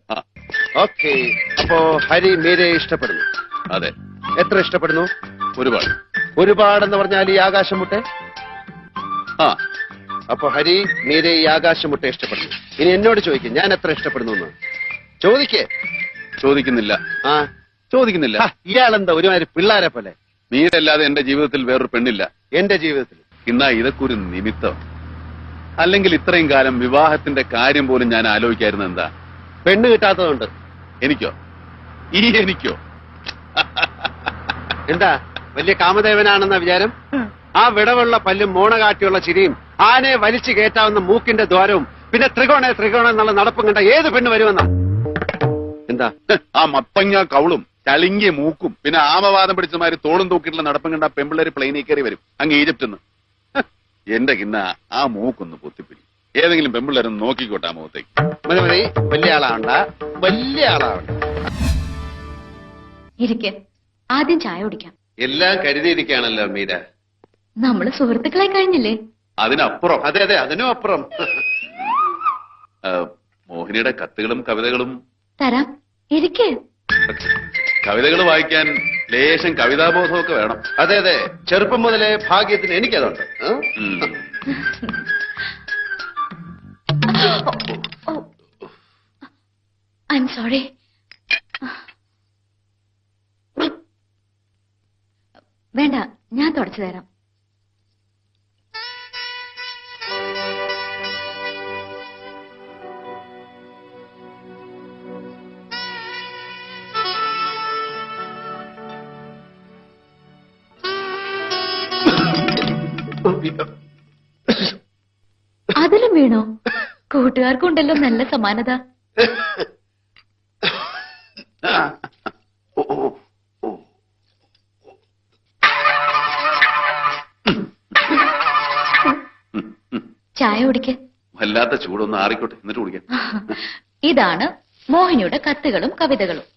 ഓക്കെ, അപ്പോ ഹരി മീരയെ ഇഷ്ടപ്പെടുന്നു. അതെ. എത്ര ഇഷ്ടപ്പെടുന്നു? ഒരുപാട്. ഒരുപാടെന്ന് പറഞ്ഞാൽ ഈ ആകാശമുട്ടെ. അപ്പൊ ഹരി മീരയെ ഈ ആകാശമുട്ടെ ഇഷ്ടപ്പെടുന്നു. ഇനി എന്നോട് ചോദിക്കും ഞാൻ എത്ര ഇഷ്ടപ്പെടുന്നു എന്ന്. ചോദിക്കേ. ചോദിക്കുന്നില്ല. ചോദിക്കുന്നില്ല. ഇയാളെന്താ ഒരുമാതിരി പിള്ളാരെ പോലെ. മീരല്ലാതെ എന്റെ ജീവിതത്തിൽ വേറൊരു പെണ്ണില്ല. എന്റെ ജീവിതത്തിൽ. ഇന്നാ ഇതൊക്കെ ഒരു നിമിത്തം. അല്ലെങ്കിൽ ഇത്രയും കാലം വിവാഹത്തിന്റെ കാര്യം പോലും ഞാൻ ആലോചിക്കായിരുന്നു. എന്താ? പെണ്ണ് കിട്ടാത്തതുണ്ട്. എനിക്കോ? എനിക്കോ? എന്താ വലിയ കാമദേവനാണെന്ന വിചാരം? ആ വിടവുള്ള പല്ലും മോണകാട്ടിയുള്ള ചിരിയും ആനയെ വലിച്ചു കയറ്റാവുന്ന മൂക്കിന്റെ ദ്വാരവും പിന്നെ ത്രികോണ എന്നുള്ള നടപ്പും കണ്ട ഏത് പെണ്ണ് വരുമെന്നാ? എന്താ? ആ മത്തങ്ങ കൗളും ചളിങ്ങിയ മൂക്കും പിന്നെ ആമവാദം പിടിച്ചമാര് തോളും തൂക്കിയിട്ടുള്ള നടപ്പം കണ്ട പെമ്പിള്ളേര് പ്ലെയിനിൽ കയറി വരും അങ്ങ് ഈജിപ്തിന്ന്. എന്റെ കിന്ന ആ മൂക്കൊന്ന് പൊത്തിപ്പിടി. ഏതെങ്കിലും പെമ്പിള്ളേരൊന്ന് നോക്കിക്കോട്ടെ ആ മുഖത്തേക്ക്. മതി മതി, വലിയ ആളാവണ്ട, വലിയ ആളാവണ്ട. ഇരിക്കെ, ആദ്യം ചായ കുടിക്കാം. എല്ലാം കരുതിയിരിക്കുകയാണല്ലോ മീര. നമ്മള് സുഹൃത്തുക്കളായി കഴിഞ്ഞില്ലേ? അതിനപ്പുറം. അതെ അതെ, അതിനും അപ്പുറം. മോഹിനിയുടെ കത്തുകളും കവിതകളും തരാം, ഇരിക്കെ. കവിതകൾ വായിക്കാൻ ലേശം കവിതാബോധമൊക്കെ വേണം. അതെ അതെ, ചെറുപ്പം മുതലേ ഭാഗ്യത്തിന് എനിക്കതുണ്ട്. I am sorry. വേണ്ട, ഞാൻ തുടച്ചു തരാം. അതിലും വീണോ? കൂട്ടുകാർക്കുണ്ടല്ലോ നല്ല സമാനത. ചായ കുടിക്ക. വല്ലാത്ത ചൂടൊന്ന് ആറിക്കോട്ടെ, എന്നിട്ട് കുടിക്കാം. ഇതാണ് മോഹിനിയുടെ കത്തുകളും കവിതകളും.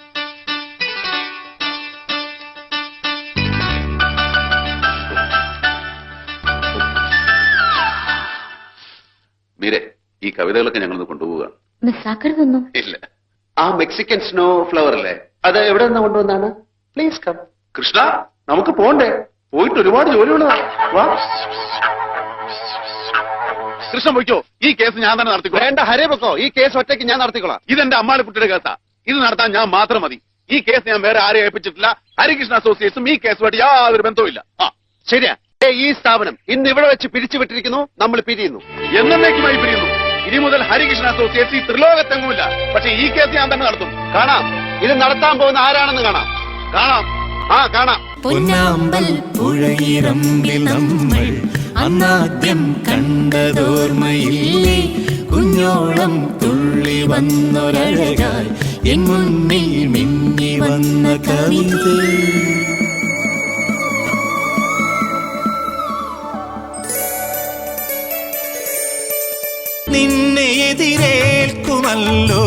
മീരെ, ഈ കവിതകളൊക്കെ ഞങ്ങളൊന്ന് കൊണ്ടുപോവുകയാണ്. മിസ്സാക്കരുതൊന്നും. ഇല്ല. ആ മെക്സിക്കൻ സ്നോ ഫ്ലവർ അല്ലേ, അത് എവിടെ നിന്ന് കൊണ്ടുവന്നാണ്? Please come. കൃഷ്ണ, നമുക്ക് പോണ്ടേ? പോയിട്ട് ഒരുപാട് ജോലിയുള്ളതാ. വാ കൃഷ്ണ, പോയിക്കോ. ഈ കേസ് ഞാൻ തന്നെ നടത്തിക്കോ. വേണ്ട, ഹരേ പൊക്കോ. ഈ കേസ് ഒറ്റയ്ക്ക് ഞാൻ നടത്തിക്കോളാം. ഇതെന്റെ അമ്മാളിക്കുട്ടിയുടെ കേസാ. ഇത് നടത്താൻ ഞാൻ മാത്രം മതി. ഈ കേസ് ഞാൻ വേറെ ആരെയും ഏൽപ്പിച്ചിട്ടില്ല. ഹരികൃഷ്ണ അസോസിയേറ്റ്സും ഈ കേസുമായിട്ട് യാതൊരു ബന്ധവുമില്ല. ശരിയാ. ഈ സ്ഥാപനം ഇന്ന് ഇവിടെ വെച്ച് പിരിച്ചുവിട്ടിരിക്കുന്നു. നമ്മൾ പിരിയുന്നു, എന്നേക്കുമായി പിരിയുന്നു. ഇനി മുതൽ ഹരികൃഷ്ണ അസോസിയേറ്റ്സ് ഈ ത്രിലോകത്തെങ്ങുമില്ല. പക്ഷെ ഈ കേസ് ഞാൻ തന്നെ നടത്തും. കാണാം. ഇത് നടത്താൻ പോകുന്ന ആരാണെന്ന് കാണാം. കാണാം. പൊന്നാമ്പൽ പുഴയിറമ്പിൽ നമ്മൾ അന്നാദ്യം കണ്ടതോർമ്മയില്ലേ? കുഞ്ഞോളം തുള്ളി വന്നൊരഴകായി എൻ മുന്നിൽ മിന്നി വന്ന കവിത. നിന്നെ എതിരേൽക്കുമല്ലോ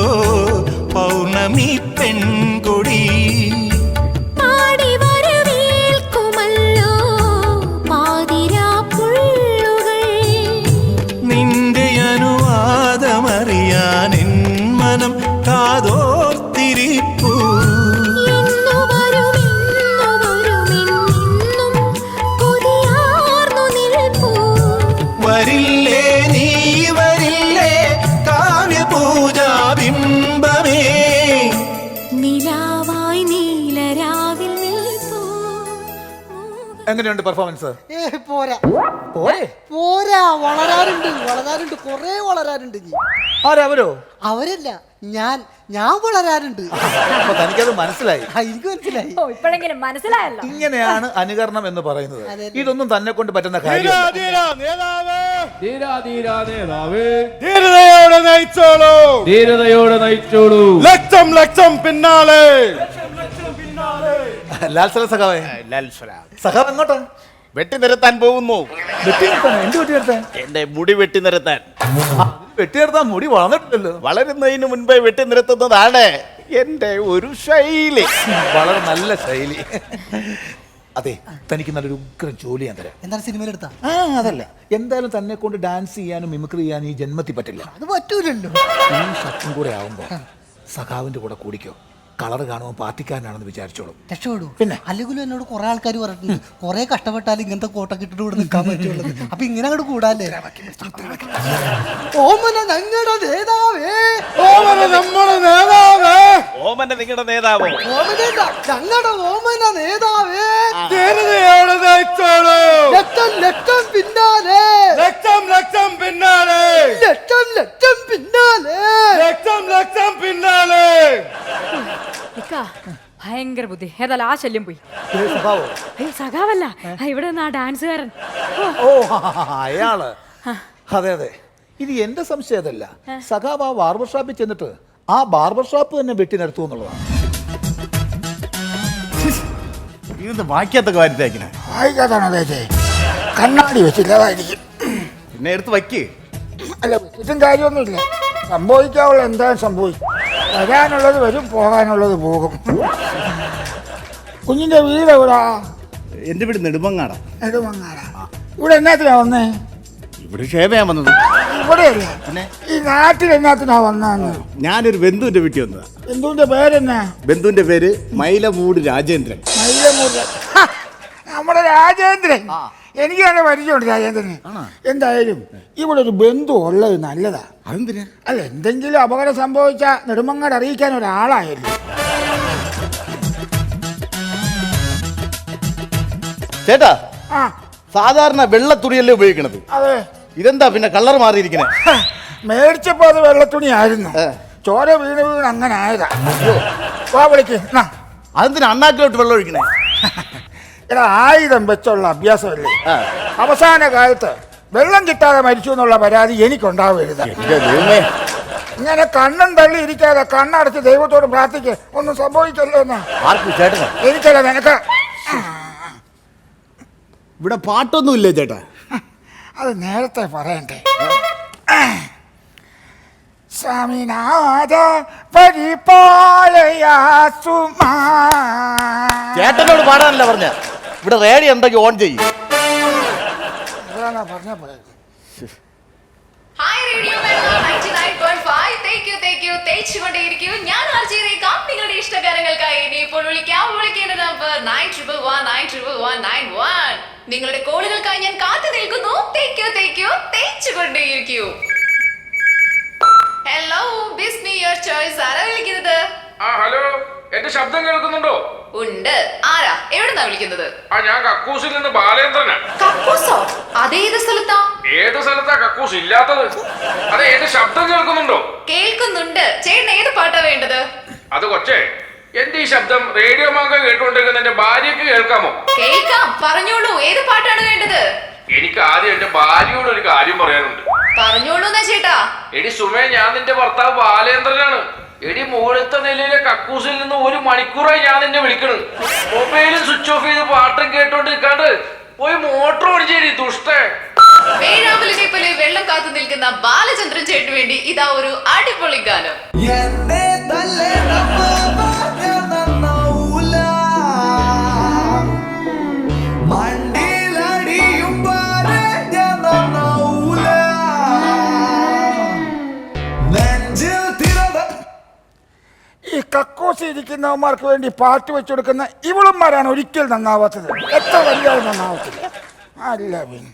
പൗർണമി പെൺകൊടി. നിന്റെ അനുവാദമറിയാൻ എൻ മനം കാതോർത്തിരിപ്പൂ. വരില്ലേ നീ വരില്ലേ കാവ്യപൂജാ ബിംബമേ. നിലാവായി നീലരാവിൽ എങ്ങനെയുണ്ട് പെർഫോമൻസ്? പോരാ പോരെ പോരാ, വളരാറുണ്ട്, കൊറേ വളരാറുണ്ട്. ആരവരോ? അവരല്ല, ഞാൻ വളരാറുണ്ട്. അപ്പൊ തനിക്കത് മനസ്സിലായി. എനിക്ക് മനസ്സിലായി. ഇപ്പോഴെങ്കിലും മനസ്സിലായല്ലോ. ഇങ്ങനെയാണ് അനുകരണം എന്ന് പറയുന്നത്. അതെ. ഇതൊന്നും തന്നെ കൊണ്ട് പറ്റുന്ന കാര്യം. ധീരതയോടെ നയിച്ചോളൂ. ലക്ഷം പിന്നാലെ. ലാൽസല സഖാവേ, സഖാവ് എങ്ങോട്ടാ? വെട്ടി നിരത്താൻ പോകുന്നു. വെട്ടി നിർത്താൻ? എന്ത് വെട്ടി നിർത്താൻ? എന്റെ മുടി വെട്ടി നിരത്താൻ. വെട്ടി നിർത്താൻ മുടി വളർന്നിട്ടില്ലല്ലോ. വളരുന്നതിന് മുൻപേ വെട്ടി നിരത്തുന്നതാണ് എന്റെ ഒരു ശൈലി. വളരെ നല്ല ശൈലി. അതെ, തനിക്ക് നല്ലൊരു ഉഗ്രം ജോലി ഞാൻ തരാം. എന്താണ് സിനിമയിലെടുത്താ? അതല്ല, എന്തായാലും തന്നെ കൊണ്ട് ഡാൻസ് ചെയ്യാനും മിമിക്രി ചെയ്യാനും ഈ ജന്മത്തിൽ പറ്റില്ല. അത് പറ്റൂലല്ലോ. ഈ ഷർട്ടും കൂടെ ആവുമ്പോ സഖാവിന്റെ കൂടെ കൂടിക്കോ. കളർ കാണുമ്പോൾ പാർട്ടിക്കാരനാണെന്ന് വിചാരിച്ചോളും. രക്ഷപ്പെടൂ. പിന്നെ അല്ലെങ്കിലും എന്നോട് കുറെ ആൾക്കാർ പറഞ്ഞിട്ടുണ്ട്, കുറെ കഷ്ടപ്പെട്ടാലും ഇങ്ങനത്തെ കോട്ടൊക്കെ ഇട്ടിട്ട് ഇവിടെ നിൽക്കാൻ പറ്റുള്ളത്. അപ്പൊ ഇങ്ങനെ അങ്ങോട്ട് കൂടാല്ലേ? ഓമന ഞങ്ങളുടെ നേതാവേ, ഓമന നമ്മുടെ നേതാവേ. ഓമന നിങ്ങളുടെ നേതാവോ? ഓമനല്ല, ഞങ്ങളുടെ ഓമന നേതാവേ. ധീരതയോടെ നയിച്ചോളൂ. ലക്ഷം പിന്നാലെ, ലക്ഷം പിന്നാലെ. ലക്ഷം പിന്നാലെ. ലക്ഷം പിന്നാലെ. ഭയങ്കര ബുദ്ധി. ഏതായാലും ആ ശല്യം പോയി. സഖാവോ? അയ്യോ, സഖാവല്ല, ഇവിടെ നിന്ന് ആ ഡാൻസുകാരൻ. ഓ, അയാള്. അതെ അതെ, ഇത് എന്റെ സംശയം അതല്ല. സഖാവ് ആ ബാർബർ ഷോപ്പിൽ ചെന്നിട്ട് ആ ബാർബർ ഷോപ്പ് തന്നെ വെട്ടി നിർത്തും എന്നുള്ളതാണ്. ഇതെന്താ വായിക്കാത്തൊക്കെ വാരി തേക്കണേ? വായിക്കാത്താണോ തേച്ചേ? കണ്ണാടി വെച്ചില്ലതായിരിക്കും. പിന്നെ എടുത്ത് വയ്ക്ക്. അല്ല വെച്ചിട്ടും കാര്യമൊന്നുമില്ല. സംഭവിക്കാവുള്ള എന്തായാലും സംഭവിക്കും. വരാനുള്ളത് വരും, പോകാനുള്ളത് പോകും. കുഞ്ഞിന്റെ വീട് എവിടാ? എന്റെ വീട് നെടുമങ്ങാടാ. നെടുമങ്ങാടാ. ഇവിടെ എന്നാത്തിനാ വന്നേ? ഇവിടെ ക്ഷേമ ഞാൻ വന്നത്. ഇവിടെയല്ലേ? പിന്നെ ഈ നാട്ടിൽ എന്നാത്തിനാ വന്നാന്ന്? ഞാനൊരു ബന്ധുവിന്റെ വീട്ടിൽ വന്നതാ. ബന്ധുവിന്റെ പേരെന്നാ? ബന്ധുവിന്റെ പേര് മൈലമൂട് രാജേന്ദ്രൻ. നമ്മുടെ രാജേന്ദ്രൻ. എനിക്ക് തന്നെ പരിചയമുണ്ട് രാജേന്ദ്രന്. എന്തായാലും ഇവിടെ ഒരു ബന്ധു ഉള്ളത് നല്ലതാ. അതെന്തിനാ? അല്ല, എന്തെങ്കിലും അപകടം സംഭവിച്ചാൽ നെടുമങ്ങാട് അറിയിക്കാൻ ഒരാളായല്ലോ. ചേട്ടാ, ആ സാധാരണ വെള്ള തുണിയല്ലേ ഉപയോഗിക്കണത്? അതെ. ഇതെന്താ പിന്നെ കളർ മാറിയിരിക്കണേ? മേടിച്ചപ്പോ അത് വെള്ളത്തുണിയായിരുന്നു. ചോര വീണ് വീണ് അങ്ങനെ ആയതാ. വാ വിളിക്ക്. അതെന്തിനാ അണ്ണാക്കിലോട്ട് വെള്ളം ഒഴിക്കണേ? എടാ, ആയുധം വെച്ചുള്ള അഭ്യാസമല്ലേ. അവസാന കാലത്ത് വെള്ളം കിട്ടാതെ മരിച്ചു എന്നുള്ള പരാതി എനിക്കുണ്ടാവരുത്. ഇങ്ങനെ കണ്ണും തള്ളി ഇരിക്കാതെ കണ്ണടച്ച് ദൈവത്തോട് പ്രാർത്ഥിക്ക്, ഒന്നും സംഭവിക്കല്ലോ എന്ന്. എനിക്കല്ല, നിനക്ക്. ഇവിടെ പാട്ടൊന്നുമില്ലേ ചേട്ടാ? അത് നേരത്തെ പറയണ്ടേ? സ്വാമിനാഥ പരിപാലയാസുമാ. ചേട്ടനോട് പാടാനല്ല പറഞ്ഞ. ഇവിടെ റേഡിയോ എന്തൊക്കെ ഓൺ ചെയ്യും. പറഞ്ഞ പോലെ നിങ്ങളുടെ ഇഷ്ടകാരങ്ങൾക്കായി ഇനി ഇപ്പോൾ വിളിക്കേണ്ട നമ്പർ 91119191. നിങ്ങളുടെ കോളുകൾക്കായി ഞാൻ കാത്തു നിൽക്കുന്നു. തേച്ചുകൊണ്ടേയിരിക്കൂ. Hello, Bismi your choice. ആരാ വിളിക്കുന്നത്? ഹലോ, എന്റെ ശബ്ദം കേൾക്കുന്നുണ്ടോ? ഉണ്ട്. ആരാ? എവിടുന്നാ വിളിക്കുന്നത്? ഞാൻ കക്കൂസിൽ നിന്ന് ബാലേന്ദ്രനാ. കക്കൂസോ? അതേത് സ്ഥലത്താ? ഏത് സ്ഥലത്താ കക്കൂസ് ഇല്ലാത്തത്? അതെ, എന്റെ ശബ്ദം കേൾക്കുന്നുണ്ടോ? കേൾക്കുന്നുണ്ട്. ചേട്ടൻ ഏത് പാട്ടാ വേണ്ടത്? അത് കൊച്ചേ, എന്റെ ഈ ശബ്ദം റേഡിയോ മാങ്ക കേട്ടുകൊണ്ടിരിക്കുന്ന എന്റെ ഭാര്യക്ക് കേൾക്കാമോ? കേൾക്കാം, പറഞ്ഞോളൂ. ഏത് പാട്ടാണ് വേണ്ടത്? എനിക്ക് ആദ്യം എന്റെ ഭാര്യയോട് ഒരു കാര്യം പറയാനുണ്ട്. പറഞ്ഞോളൂ ചേട്ടാ. എടി സുമേ, ഞാൻ നിന്റെ ഭർത്താവ് ബാലേന്ദ്രനാണ്. എടി, മുകളിലത്തെ നിലയിലെ കക്കൂസിൽ നിന്ന് 1 മണിക്കൂറായി ഞാൻ നിന്നെ വിളിക്കണ്. മൊബൈലും സ്വിച്ച് ഓഫ് ചെയ്ത് പാട്ടും കേട്ടോണ്ട് നിൽക്കാണ്ട് പോയി മോട്ടോർ ഓടിച്ചേരി ദുഷ്ടേ. വേഴാമ്പലിനെ പോലെ വെള്ളം കാത്തു നിൽക്കുന്ന ബാലചന്ദ്രൻ ചേട്ടന് വേണ്ടി ഇതാ ഒരു അടിപൊളി ഗാനം. ഈ കക്കൂസ് ഇരിക്കുന്നവന്മാർക്ക് വേണ്ടി പാട്ട് വെച്ചുകൊടുക്കുന്ന ഇവളുമാരാണ് ഒരിക്കൽ നന്നാവാത്തത്. എത്ര വലിയ നന്നാവത്തില്ല. അല്ല പിന്നെ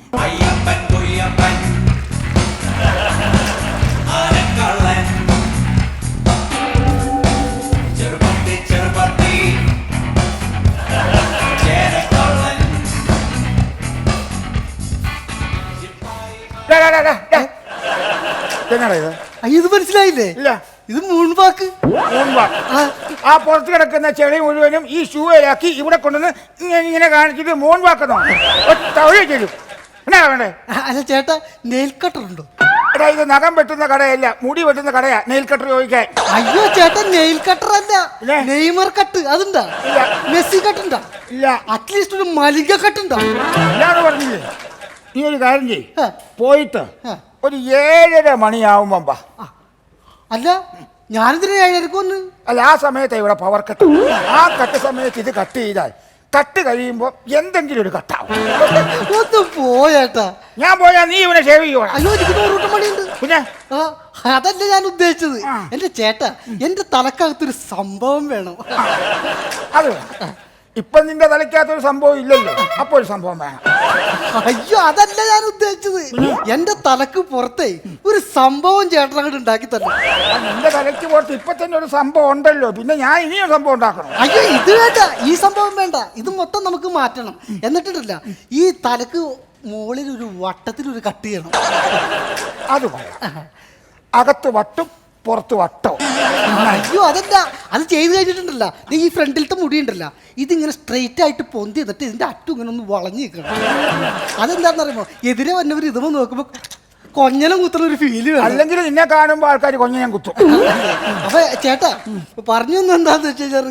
ഇത് മനസ്സിലായില്ലേ? ഇല്ല. ഇത് മൂൺവാക്ക്. ആ പുറത്ത് കിടക്കുന്ന ചെളി മുഴുവനും ഈ ഷൂയിലാക്കി ഇവിടെ കൊണ്ടുവന്ന് ഇങ്ങനെ കാണിച്ചിട്ട് മോൻ വാക്കുന്നോ തരും. എന്നാ വേണ്ടേ? അല്ല ചേട്ടാ, നെയിൽ കട്ടർ ഉണ്ടോ? എടാ, ഇത് നഖം വെട്ടുന്ന കടയല്ല, മുടി വെട്ടുന്ന കടയാ. നെയിൽ കട്ടർ ചോദിക്കാൻ. അയ്യോ ചേട്ടാ, നെയിൽ കട്ടർ അല്ല, നെയ്മർ കട്ട്. അതുണ്ടാ? മെസ്സി കട്ടുണ്ടാ? ഇല്ല. അറ്റ്ലീസ്റ്റ് ഒരു മലിംഗ കട്ടുണ്ടാ? ഇല്ലാന്ന് പറഞ്ഞില്ലേ? നീ ഒരു കാര്യം ചെയ്യ്, പോയിട്ട് ഒരു 7:30 മണിയാവുമ്പം വാ. അല്ല, ഞാനെന്തിനാ 7:30 വന്ന്? അല്ല, ആ സമയത്ത് ഇവിടെ പവർ കട്ട്. ആ കട്ട് സമയത്ത് ഇത് കട്ട് ചെയ്താൽ കട്ട് കഴിയുമ്പോ എന്തെങ്കിലും ഒരു കട്ടാവും. ഒന്ന് പോയേട്ടാ. ഞാൻ പോയാ നീ ഇവിടെ ഷേവ് ചെയ്യോളാം. അയ്യോ, എനിക്ക് 100 മണിയുണ്ട്. പിന്നെ അതല്ല ഞാൻ ഉദ്ദേശിച്ചത്. എന്റെ ചേട്ടാ, എന്റെ തലക്കകത്തൊരു സംഭവം വേണം. അത് ഇപ്പൊ നിന്റെ തലയ്ക്കകത്തൊരു സംഭവം ഇല്ലല്ലോ, അപ്പൊ ഒരു സംഭവം വേണം. അയ്യോ, അതല്ല ഞാൻ ഉദ്ദേശിച്ചത്. എന്റെ തലക്ക് പുറത്തേ ഒരു സംഭവം ചേട്ടൻ അങ്ങോട്ട് ഉണ്ടാക്കി തന്നെ. നിന്റെ തലയ്ക്ക് പുറത്ത് ഇപ്പൊ തന്നെ ഒരു സംഭവം ഉണ്ടല്ലോ, പിന്നെ ഞാൻ ഇനിയും സംഭവം ഉണ്ടാക്കണം. അയ്യോ, ഇത് വേണ്ട, ഈ സംഭവം വേണ്ട. ഇത് മൊത്തം നമുക്ക് മാറ്റണം. എന്നിട്ടില്ല, ഈ തലക്ക് മുകളിൽ ഒരു വട്ടത്തിലൊരു കട്ട് ചെയ്യണം. അത് പറയാം. അകത്ത് വട്ടും പുറത്ത് വട്ടോ. അയ്യോ, അതല്ല, അത് ചെയ്ത് കഴിഞ്ഞിട്ടുണ്ടല്ല. ഈ ഫ്രണ്ടിലത്തെ മുടി ഉണ്ടല്ല, ഇതിങ്ങനെ സ്ട്രെയിറ്റ് ആയിട്ട് പൊന്തി എന്നിട്ട് ഇതിന്റെ അറ്റം ഇങ്ങനെ ഒന്ന് വളഞ്ഞു നിൽക്കണം. അതെന്താണെന്ന് അറിയുമോ? എതിരെ വന്നവർ ഇതുമോ നോക്കുമ്പോ കൊഞ്ഞനം കുത്തുന്ന ഒരു ഫീല് വേണം. അല്ലെങ്കിൽ നിന്നെ കാണുമ്പോ ആൾക്കാർ കൊഞ്ഞനം കുത്തും. അപ്പൊ ചേട്ടാ, പറഞ്ഞു എന്താന്ന് വെച്ച് കഴിഞ്ഞാൽ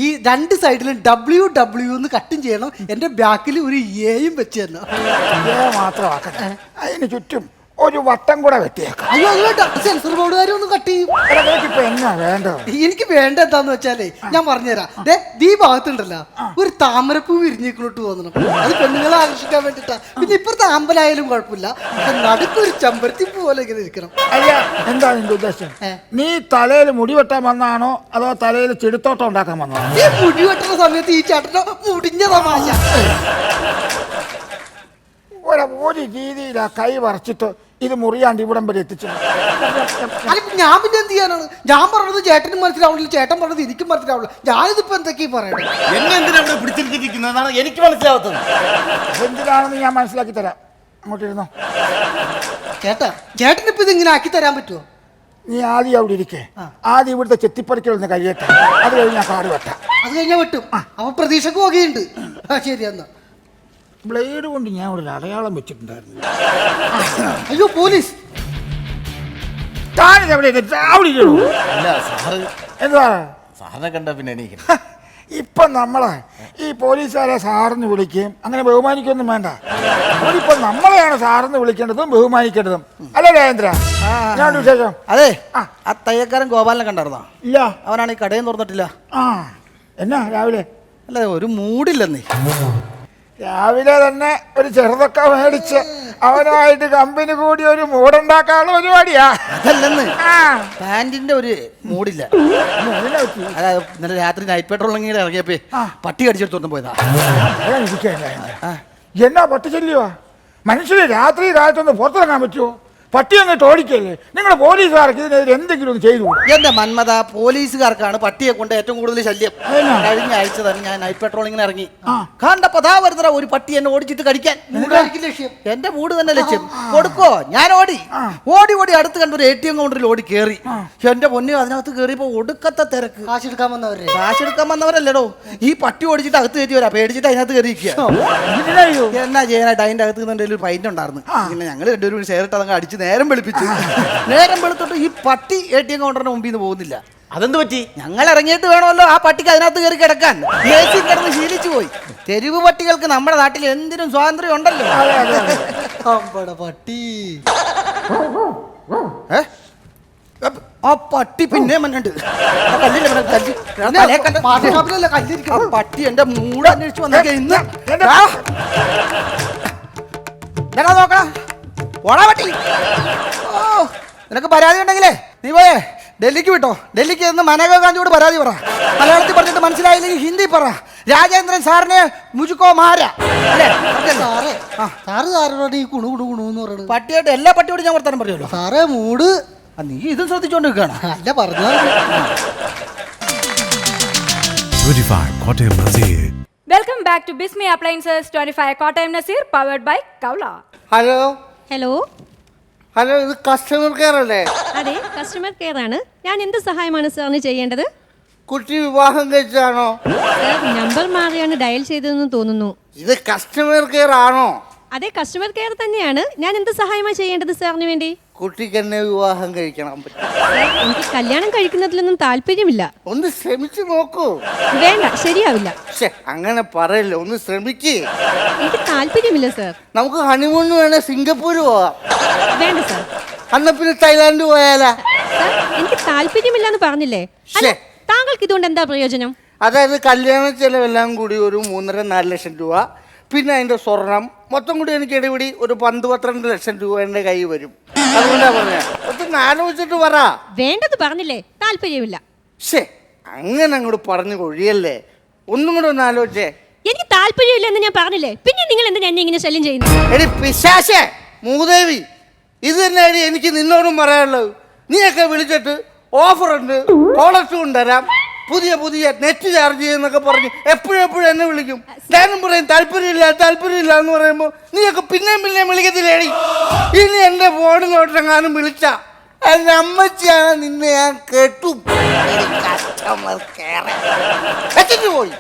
ഈ രണ്ട് സൈഡിലും WW എന്ന് കട്ടും ചെയ്യണം. എന്റെ ബാക്കിൽ ഒരു എയും വെച്ച് തന്നെ. മാത്രമാക്കട്ടെ, അതിന് ചുറ്റും ഒരു വട്ടം കൂടെ വെട്ടിയേക്കാം. അയ്യോ അത് വേണ്ട, സെൻസർ ബോർഡുകാരും ഒന്ന് കട്ട് ചെയ്യും. ഇപ്പൊ എന്നാ വേണ്ടത്? എനിക്ക് വേണ്ട എന്താന്ന് വെച്ചാലേ ഞാൻ പറഞ്ഞുതരാം. ഈ ഭാഗത്തുണ്ടല്ലോ ഒരു താമരപ്പൂ വിരിഞ്ഞേക്കോട്ട് തോന്നണം. അത് പെണ്ണുങ്ങളെ ആകർഷിക്കാൻ വേണ്ടിട്ടാ. പിന്നെ ഇപ്പുറത്തെ അമ്പലായാലും കുഴപ്പമില്ല, നടുക്കൊരു ചെമ്പരത്തി പോലെ ഇങ്ങനെ ഇരിക്കണം. അയ്യ, എന്താ നിന്റെ ഉദ്ദേശം? നീ തലയിൽ മുടി വെട്ടാൻ വന്നാണോ അതോ തലയിൽ ചെടുത്തോട്ടം ഉണ്ടാക്കാൻ വന്നതാണോ? ഈ മുടി വെട്ടുന്ന സമയത്ത് ഈ ചേട്ടന്റെ മുടിഞ്ഞ തമാശ. ഒരു രീതിയിലാ കൈ വരച്ചിട്ട് ഇത് മുറിയാണ്ട് ഇവിടം വരെ എത്തിച്ചു. ഞാൻ പിന്നെ എന്ത് ചെയ്യാനാണ്? ഞാൻ പറഞ്ഞത് ചേട്ടനും മനസ്സിലാവില്ല, ചേട്ടൻ പറഞ്ഞത് എനിക്കും മനസ്സിലാവില്ല. ഞാനിതിപ്പോ എന്തൊക്കെയാ പറയണേ? എന്നെ എന്തിനാ ഇവിടെ പിടിച്ചിരിക്കുന്നതാണ് എനിക്ക് മനസ്സിലാവാത്തത്. എന്തിനാണെന്ന് ഞാൻ മനസ്സിലാക്കി തരാം. അങ്ങോട്ടിരുന്നോ. ചേട്ടനിപ്പോ ഇത് ഇങ്ങനെ ആക്കി തരാൻ പറ്റുമോ? നീ ആദ്യം അവിടെ ഇരിക്കേ. ആദ്യം ഇവിടുത്തെ ചെത്തിപ്പറിക്കലൊന്ന് കഴിയട്ടെ, അത് കഴിഞ്ഞ് ഞാൻ കാട് വെട്ടാം. അത് കഴിഞ്ഞാൽ വെട്ടും. അപ്പൊ പ്രതീക്ഷക്ക് വകയുണ്ട്. ശരി എന്നാ. ബ്ലേഡ് കൊണ്ട് ഞാൻ ഒരു അടയാളം വെച്ചിട്ടുണ്ടായിരുന്നു. അയ്യോ പോലീസ്! എന്താ സാറിനെ കണ്ട പിന്നെ എനിക്ക് ഇപ്പൊ നമ്മളെ ഈ പോലീസുകാരെ സാറിന് വിളിക്കുകയും അങ്ങനെ ബഹുമാനിക്കൊന്നും വേണ്ട. അവരിപ്പൊ നമ്മളെയാണ് സാറിന് വിളിക്കേണ്ടതും ബഹുമാനിക്കേണ്ടതും. അല്ലേ രാജേന്ദ്ര? ഞാൻ വിശേഷം. അതെ, ആ തയ്യക്കാരൻ ഗോപാലിനെ കണ്ടായിരുന്നോ? ഇല്ല. അവനാണ് ഈ കടയും തുറന്നിട്ടില്ല. എന്നാ രാവിലെ? അല്ല, ഒരു മൂടില്ലെന്നേ. രാവിലെ തന്നെ ഒരു ചെറുതൊക്കെ മേടിച്ച് അവനുമായിട്ട് കമ്പനി കൂടി ഒരു മൂടുണ്ടാക്കാനുള്ള പരിപാടിയാ. അതല്ലെന്ന്, പാന്റിന്റെ ഒരു മൂടില്ല. ഇന്നലെ രാത്രി നൈറ്റ് പെട്രോളിംഗ് ഇറങ്ങിയപ്പോ പട്ടി കടിച്ചെടുത്തോണ്ട് പോയതാ. എന്നാ പട്ടി ശല്യമാ? മനുഷ്യന് രാത്രി കാലത്തൊന്ന് പുറത്തിറങ്ങാൻ പറ്റുമോ? പട്ടി അങ്ങോട്ട് ഓടിക്കല്ലേ? നിങ്ങൾ പോലീസുകാർക്ക് ഇതിനെതിരെ എന്തെങ്കിലും ഒന്ന് ചെയ്തു. എന്റെ മന്മത, പോലീസുകാർക്കാണ് പട്ടിയെ കൊണ്ട് ഏറ്റവും കൂടുതൽ ശല്യം. കഴിഞ്ഞ ആഴ്ച തന്നെ ഞാൻ നൈറ്റ് പെട്രോളിങ്ങിന് ഇറങ്ങി. കണ്ടപ്പോ ദാ വരുന്ന ഒരു പട്ടി എന്നെ ഓടിച്ചിട്ട് കടിക്കാൻ. ലക്ഷ്യം എന്റെ മൂട് തന്നെ ലക്ഷ്യം. കൊടുക്കോ? ഞാൻ ഓടി അടുത്ത് കണ്ട ഒരു ATM കൗണ്ടറിൽ ഓടി കേറി. എന്റെ പൊന്നു, അതിനകത്ത് കേറിയപ്പോ ഒടുക്കത്തെ തിരക്ക്. കാശെടുക്കാൻ വന്നവരല്ലടോ, ഈ പട്ടി ഓടിച്ചിട്ട് അകത്ത് കയറ്റിവരാ. പേടിച്ചിട്ട് അതിനകത്ത് കയറിയിരിക്കുക. എന്നാ ചെയ്യാനായിട്ട് അതിന്റെ അകത്ത് ഒരു പൈൻ്റ് ഉണ്ടായിരുന്നു. പിന്നെ ഞങ്ങൾ രണ്ടുപേരും ഷെയർ ഇട്ട് അതങ്ങ് അടിച്ച് നേരം വെളുപ്പിച്ചു. നേരം വെളുത്തിട്ട് ഈ പട്ടി ATM കൗണ്ടറിന്റെ മുമ്പിൽ നിന്ന് പോകുന്നില്ല. അതെന്ത് പറ്റി? ഞങ്ങൾ ഇറങ്ങിയിട്ട് വേണമല്ലോ ആ പട്ടിക്ക് അതിനകത്ത് കയറി കിടക്കാൻ. AC കിടന്ന് ശീലിച്ചു പോയി. തെരുവ് പട്ടികൾക്ക് നമ്മുടെ നാട്ടിൽ എന്തിനും സ്വാതന്ത്ര്യം ഉണ്ടല്ലോ. പട്ടി ആ പട്ടി പിന്നെ മന്നുണ്ട്. പട്ടി എന്റെ മൂട് അന്വേഷിച്ചു വന്നേക്ക. ഇന്ന് നോക്കാം. ഓടാ പട്ടി. ഓ, നിനക്ക് പരാതി ഉണ്ടെങ്കിലേ നീ പോയേ ഡൽഹിക്ക് വിട്ടോ. ഡൽഹിക്ക് ചെന്ന് മനേകാ ഗാന്ധിയോട് പരാതി പറ. മലയാളത്തിൽ പറഞ്ഞിട്ട് മനസ്സിലായില്ലെങ്കിൽ ഹിന്ദി പറ. രാജേന്ദ്രൻ സാറിനെ മുജുക്കോ മാരാ. പട്ടിയായിട്ട് എല്ലാ പട്ടിയോടും ഞാൻ വർത്താനം പറയുമല്ലോ. സാറേ മൂട്. നീ ഇതും ശ്രദ്ധിച്ചോണ്ട് നിൽക്കുകയാണ്. അല്ല പറഞ്ഞു. 25 Kottayam Nazir. Welcome back to Bismi appliances 25 Kottayam Nazir, powered by Kavala. Hello hello hello, ഇത് കസ്റ്റമർ കെയർ അല്ലേ? അതെ, കസ്റ്റമർ കെയർ ആണ്. ഞാൻ എന്ത് സഹായമാണ് സാറിന് ചെയ്യേണ്ടത്? കുട്ടി വിവാഹം കഴിച്ചാണോ? സാർ നമ്പർ മാറിയാണ് ഡയൽ ചെയ്തതെന്ന് തോന്നുന്നു. ഇത് കസ്റ്റമർ കെയർ ആണോ? അതെ, കസ്റ്റമർ കെയർ തന്നെയാണ്. ഞാൻ എന്ത് സഹായമാണ് ചെയ്യേണ്ടത് സാറിന് വേണ്ടി? കുട്ടിക്ക് എന്നെ വിവാഹം കഴിക്കണം. എനിക്ക് കല്യാണം കഴിക്കുന്നതിലൊന്നും താല്പര്യമില്ല. ഒന്ന് ശ്രമിച്ചു നോക്കൂ. വേണ്ട, ശരിയാവില്ല. അങ്ങനെ പറയല്ലോ, ഒന്ന് ശ്രമിക്കേ. എനിക്ക് താല്പര്യമില്ല സാർ. നമുക്ക് ഹണിമൂണിന് വേണേ സിംഗപ്പൂർ പോവാം. വേണ്ട സാർ. അന്ന പിന്നെ തായ്ലാന്റ് പോയാലാ? സാർ, എനിക്ക് താല്പര്യമില്ല എന്ന് പറഞ്ഞില്ലേ? താങ്കൾക്ക് ഇതുകൊണ്ട് എന്താ പ്രയോജനം? അതായത് കല്യാണ ചെലവെല്ലാം കൂടി ഒരു 3-4 ലക്ഷം രൂപ, പിന്നെ അതിന്റെ സ്വർണം മൊത്തം കൂടി എനിക്ക് ഇടപെടി ഒരു 12 ലക്ഷം രൂപ എന്റെ കൈ വരും. അതുകൊണ്ടാ പറഞ്ഞ ഒന്നും ആലോചിച്ചിട്ട് പറ. വേണ്ടത് പറഞ്ഞില്ലേ, താല്പര്യമില്ല. അങ്ങനെ അങ്ങോട്ട് പറഞ്ഞു കൊഴിയല്ലേ, ഒന്നും കൂടെ ഒന്ന് ആലോചിച്ചേ. എനിക്ക് താല്പര്യമില്ല എന്ന് ഞാൻ പറഞ്ഞില്ലേ, പിന്നെ നിങ്ങൾ എന്തിനാ എന്നെ ഇങ്ങനെ ശല്യം ചെയ്യുന്നു? എടി പിശാചേ, മൂദേവി, ഇത് തന്നെ എനിക്ക് നിന്നോടും പറയാനുള്ളത്. നീയൊക്കെ വിളിച്ചിട്ട് ഓഫറുണ്ട്, കോളർ തരാം, പുതിയ നെറ്റ് ചാർജ് ചെയ്യുന്നൊക്കെ പറഞ്ഞ് എപ്പോഴും എന്നെ വിളിക്കും. ഞാനും പറയും താല്പര്യമില്ല എന്ന് പറയുമ്പോൾ നീയൊക്കെ പിന്നെയും വിളിക്കത്തില്ലേടി. ഇനി എന്റെ ഫോണിലോട്ടെങ്ങാനും വിളിച്ച എന്റെ അമ്മച്ചിയാണ് നിന്നെ ഞാൻ കേട്ടു. പോയി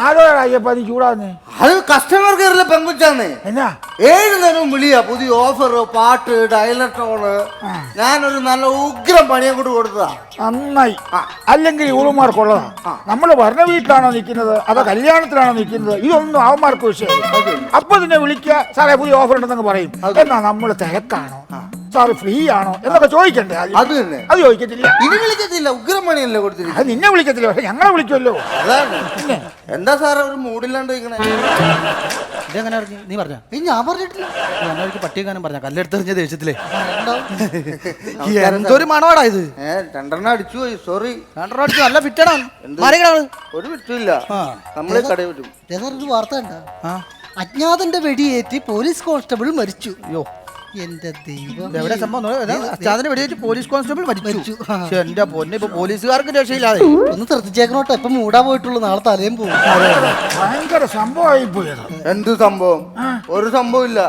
ആരോടാ അയ്യപ്പ നീ ചൂടാന്നേ? അത് കസ്റ്റമർ കെയറിലെ പെങ്കുച്ചാന്നേ. എന്നാ 7 നേരവും വിളിയാ, പുതിയ ഓഫർ, പാട്ട്, ഡയലക്ടോള്. ഞാനൊരു നല്ല ഉഗ്രം പണിയെ കൊണ്ട് കൊടുത്തതാ. നന്നായി. അല്ലെങ്കിൽ ഊളുമാർക്കുള്ളതാ. നമ്മൾ ഭരണ വീട്ടിലാണോ നിൽക്കുന്നത് അതോ കല്യാണത്തിലാണോ നിൽക്കുന്നത്, ഇതൊന്നും അവന്മാർക്ക് വിഷയമില്ല. അപ്പൊ തന്നെ വിളിക്കുക, സാറേ പുതിയ ഓഫർ ഉണ്ടെന്നൊക്കെ പറയും. എന്നാ നമ്മൾ തിരക്കാണോ, സാറ് ഫ്രീ ആണോ എന്നൊക്കെ ചോദിക്കണ്ടേ? അത് തന്നെ. അത് ചോദിക്കത്തില്ല. ഇനി വിളിക്കത്തില്ല, ഉഗ്രം പണിയല്ലേ കൊടുത്തിരിക്കുന്നത്. അത് നിന്നെ വിളിക്കത്തില്ല, പക്ഷെ ഞങ്ങളെ വിളിക്കുമല്ലോ. അതാണ്. എന്താ സാറേ ഒരു മൂഡില്ലാണ്ട് ഇരിക്കണേ? ഇതെങ്ങനെ അറിഞ്ഞു? നീ പറഞ്ഞ? ഞാൻ പറഞ്ഞിട്ടില്ല. ഞാനൊരു പട്ടിയെങ്ങാനും പറഞ്ഞ കല്ലെടുത്തെറിഞ്ഞ ദേഷ്യത്തിലേ. എന്തൊരു മണവാടാ ഇത്. 2 അടിച്ചു പോയി, സോറി. 2 അടിച്ചു, നല്ല ഫിറ്റാണ്. ഒരു വിറ്റില്ല, നമ്മളെ കടയിൽ വിട്ടു. ഒരു വാർത്ത കണ്ട? അജ്ഞാതന്റെ വെടിയേറ്റ് പോലീസ് കോൺസ്റ്റബിൾ മരിച്ചു. അയ്യോ എന്റെ ദൈവം, എവിടെ സംഭവം? അജ്ഞാതന്റെ വെടിയേറ്റ് പോലീസ് കോൺസ്റ്റബിൾ മരിച്ചു. എന്റെ പൊന്നെ, ഇപ്പൊ പോലീസുകാർക്ക് രക്ഷയില്ലാതെ. ഒന്ന് ശ്രദ്ധിച്ചേക്കണോട്ടോ, ഇപ്പൊ മൂടാ പോയിട്ടുള്ളൂ, നാളെ തലയും പോകും. ഭയങ്കര സംഭവമായി പോയത്. എന്ത് സംഭവം? ഒരു സംഭവം ഇല്ല.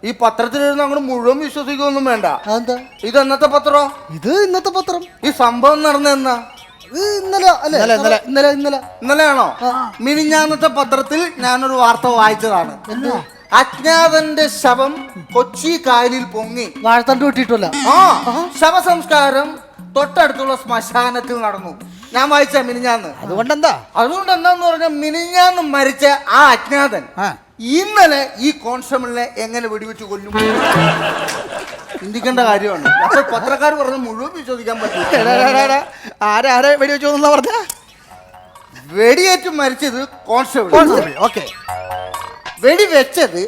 ഈ പത്രത്തിലിരുന്ന് അങ്ങോട്ട് മുഴുവൻ വിശ്വസിക്കൊന്നും വേണ്ട. അതെന്താ? ഇത് എന്നത്തെ പത്രം? ഇത് ഇന്നത്തെ പത്രം. ഈ സംഭവം നടന്നെന്നാ? ഇന്നലെയാണോ? മിനിഞ്ഞാന്നത്തെ പത്രത്തിൽ ഞാനൊരു വാർത്ത വായിച്ചതാണ്. അജ്ഞാതന്റെ ശവം കൊച്ചി കായലിൽ പൊങ്ങി. വാഴത്തണ്ട് കിട്ടിയിട്ടല്ല. ശവസംസ്കാരം തൊട്ടടുത്തുള്ള ശ്മശാനത്തിൽ നടന്നു. ഞാൻ വായിച്ച മിനിഞ്ഞാന്ന്. അതുകൊണ്ട് എന്താന്ന് പറഞ്ഞാൽ മിനിഞ്ഞാന്ന് മരിച്ച ആ അജ്ഞാതൻ ഇന്നലെ ഈ കോൺസ്റ്റബിളിനെ എങ്ങനെ വെടിവെച്ച് കൊല്ലും? ചിന്തിക്കേണ്ട കാര്യമാണ്. അപ്പോൾ പത്രക്കാർ പറഞ്ഞ് മുഴുവൻ വിശ്വസിക്കാൻ പറ്റില്ല. ആരെ വെടിവെച്ചു പറഞ്ഞ? വെടിയേറ്റ് മരിച്ചത് കോൺസ്റ്റബിൾ. ഓക്കെ. വെടിവെച്ചത്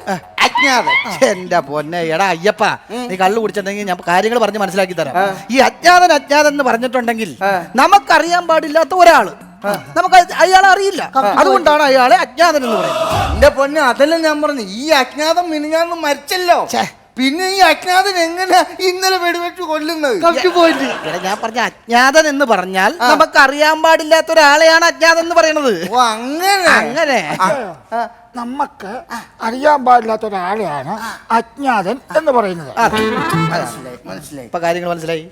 അജ്ഞാതൻ. എന്റെ പൊന്നെ, എടാ അയ്യപ്പ, നീ കള്ളു കുടിച്ചിട്ടുണ്ടെങ്കിൽ ഞാൻ കാര്യങ്ങൾ പറഞ്ഞ് മനസ്സിലാക്കി തരാം. ഈ അജ്ഞാതൻ എന്ന് പറഞ്ഞിട്ടുണ്ടെങ്കിൽ നമുക്കറിയാൻ പാടില്ലാത്ത ഒരാള്, നമുക്ക് അയാളെ അറിയില്ല, അതുകൊണ്ടാണ് അയാളെ അജ്ഞാതൻ എന്ന് പറയുന്നത്. എന്റെ പൊന്നെ, അതെല്ലാം ഞാൻ പറഞ്ഞു. ഈ അജ്ഞാതൻ മിനിഞ്ഞാന്ന് മരിച്ചല്ലോ, പിന്നെ ഈ അജ്ഞാതൻ എങ്ങനെ ഇന്നലെ വെടിവെച്ച് കൊല്ലുന്നത്? ഞാൻ പറഞ്ഞ അജ്ഞാതൻ എന്ന് പറഞ്ഞാൽ നമുക്ക് അറിയാൻ പാടില്ലാത്ത ഒരാളെയാണ് അജ്ഞാതൻ എന്ന് പറയുന്നത്. ഓ അങ്ങനെ. നമുക്ക് അറിയാൻ പാടില്ലാത്ത ഒരാളെയാണ് അജ്ഞാതൻ എന്ന് പറയുന്നത്. മനസ്സിലായി. ഇപ്പൊ കാര്യങ്ങൾ മനസ്സിലായി.